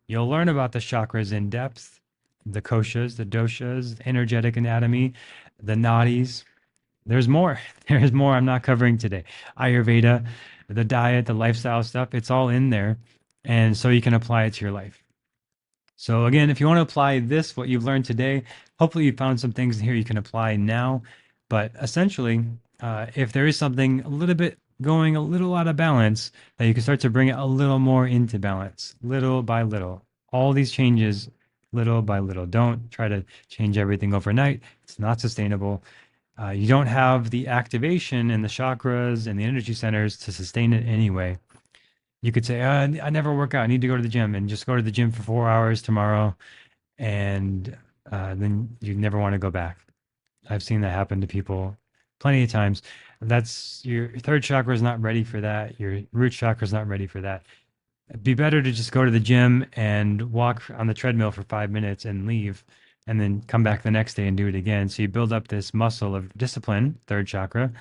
Speaker 1: You'll learn about the chakras in depth, the koshas, the doshas, energetic anatomy, the nadis. There's more. There's more I'm not covering today. Ayurveda, the diet, the lifestyle stuff, it's all in there. And so you can apply it to your life. So again, if you want to apply this, what you've learned today, hopefully you found some things here you can apply now. But essentially, if there is something a little bit going a little out of balance, that you can start to bring it a little more into balance, little by little. All these changes, little by little. Don't try to change everything overnight. It's not sustainable. You don't have the activation in the chakras and the energy centers to sustain it anyway. You could say, I never work out. I need to go to the gym, and just go to the gym for 4 hours tomorrow. And then you never want to go back. I've seen that happen to people plenty of times. That's your third chakra is not ready for that. Your root chakra is not ready for that. It'd be better to just go to the gym and walk on the treadmill for 5 minutes and leave, and then come back the next day and do it again. So you build up this muscle of discipline, third chakra,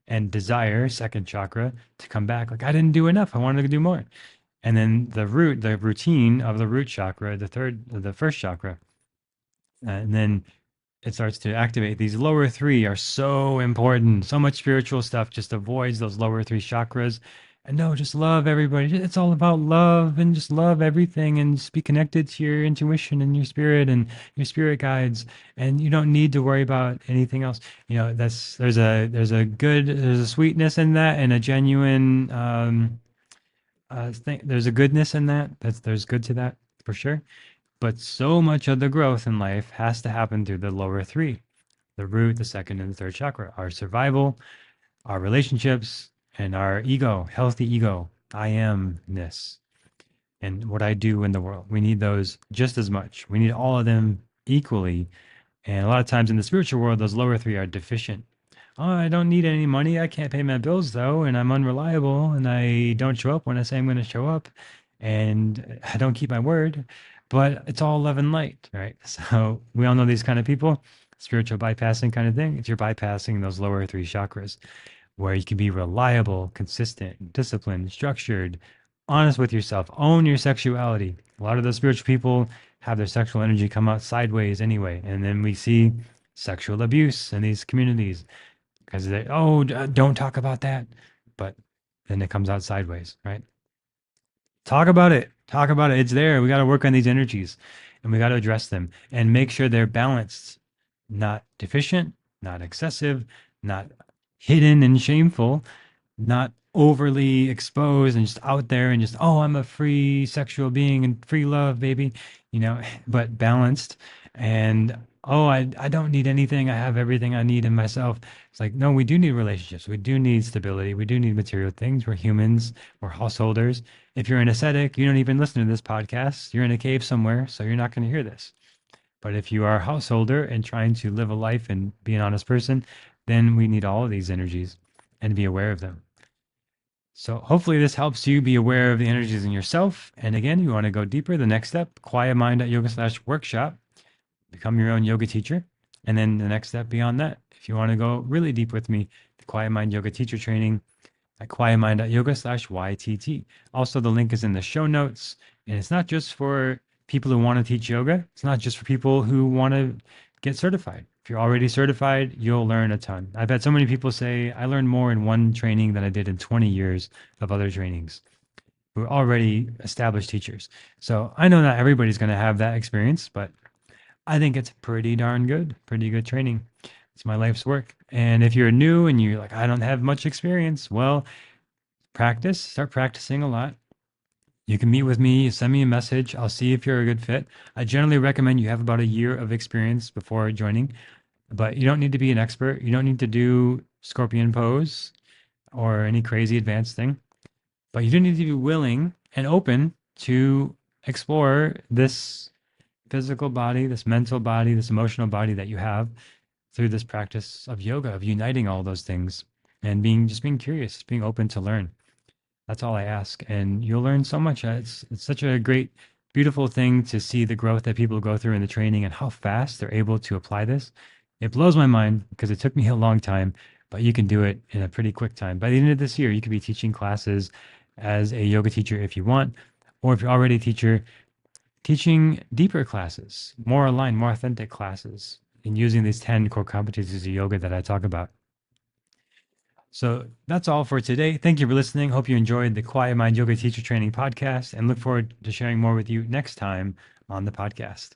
Speaker 1: and desire, second chakra, to come back. Like, I didn't do enough. I wanted to do more. And then the routine of the root chakra, the first chakra, and then it starts to activate. These lower three are so important. So much spiritual stuff just avoids those lower three chakras. And no, just love everybody. It's all about love, and just love everything, and just be connected to your intuition and your spirit and your spirit guides. And you don't need to worry about anything else. There's a sweetness in that, and a genuine thing. There's a goodness in that. There's good to that for sure. But so much of the growth in life has to happen through the lower three, the root, the second, and the third chakra. Our survival, our relationships, and our ego, healthy ego, I amness, and what I do in the world. We need those just as much. We need all of them equally. And a lot of times in the spiritual world, those lower three are deficient. Oh, I don't need any money. I can't pay my bills though, and I'm unreliable, and I don't show up when I say I'm going to show up, and I don't keep my word. But it's all love and light, right? So we all know these kind of people, spiritual bypassing kind of thing. It's you're bypassing those lower three chakras, where you can be reliable, consistent, disciplined, structured, honest with yourself, own your sexuality. A lot of those spiritual people have their sexual energy come out sideways anyway. And then we see sexual abuse in these communities because don't talk about that. But then it comes out sideways, right? Talk about it. Talk about it. It's there. We got to work on these energies, and we got to address them and make sure they're balanced, not deficient, not excessive, not hidden and shameful, not overly exposed and just out there and just, oh, I'm a free sexual being and free love, baby, but balanced. And oh, I don't need anything. I have everything I need in myself. It's like, no, we do need relationships. We do need stability. We do need material things. We're humans. We're householders. If you're an ascetic, you don't even listen to this podcast. You're in a cave somewhere, so you're not going to hear this. But if you are a householder and trying to live a life and be an honest person, then we need all of these energies and be aware of them. So hopefully this helps you be aware of the energies in yourself. And again, you want to go deeper, the next step, quietmind.yoga/workshop, become your own yoga teacher. And then the next step beyond that, if you want to go really deep with me, the Quiet Mind Yoga Teacher Training at quietmind.yoga/YTT. Also, the link is in the show notes. And it's not just for people who want to teach yoga. It's not just for people who want to get certified. If you're already certified, you'll learn a ton. I've had so many people say, I learned more in one training than I did in 20 years of other trainings who are already established teachers. So I know not everybody's going to have that experience, but I think it's pretty darn good, pretty good training. It's my life's work. And if you're new and you're like, I don't have much experience, well, practice, start practicing a lot. You can meet with me, send me a message. I'll see if you're a good fit. I generally recommend you have about a year of experience before joining, but you don't need to be an expert. You don't need to do scorpion pose or any crazy advanced thing, but you do need to be willing and open to explore this physical body, this mental body, this emotional body that you have through this practice of yoga, of uniting all those things and being curious, being open to learn. That's all I ask, and you'll learn so much. It's such a great, beautiful thing to see the growth that people go through in the training and how fast they're able to apply this. It blows my mind because it took me a long time, but you can do it in a pretty quick time. By the end of this year, you could be teaching classes as a yoga teacher if you want, or if you're already a teacher, teaching deeper classes, more aligned, more authentic classes, and using these 10 core competencies of yoga that I talk about. So that's all for today. Thank you for listening. Hope you enjoyed the Quiet Mind Yoga Teacher Training podcast and look forward to sharing more with you next time on the podcast.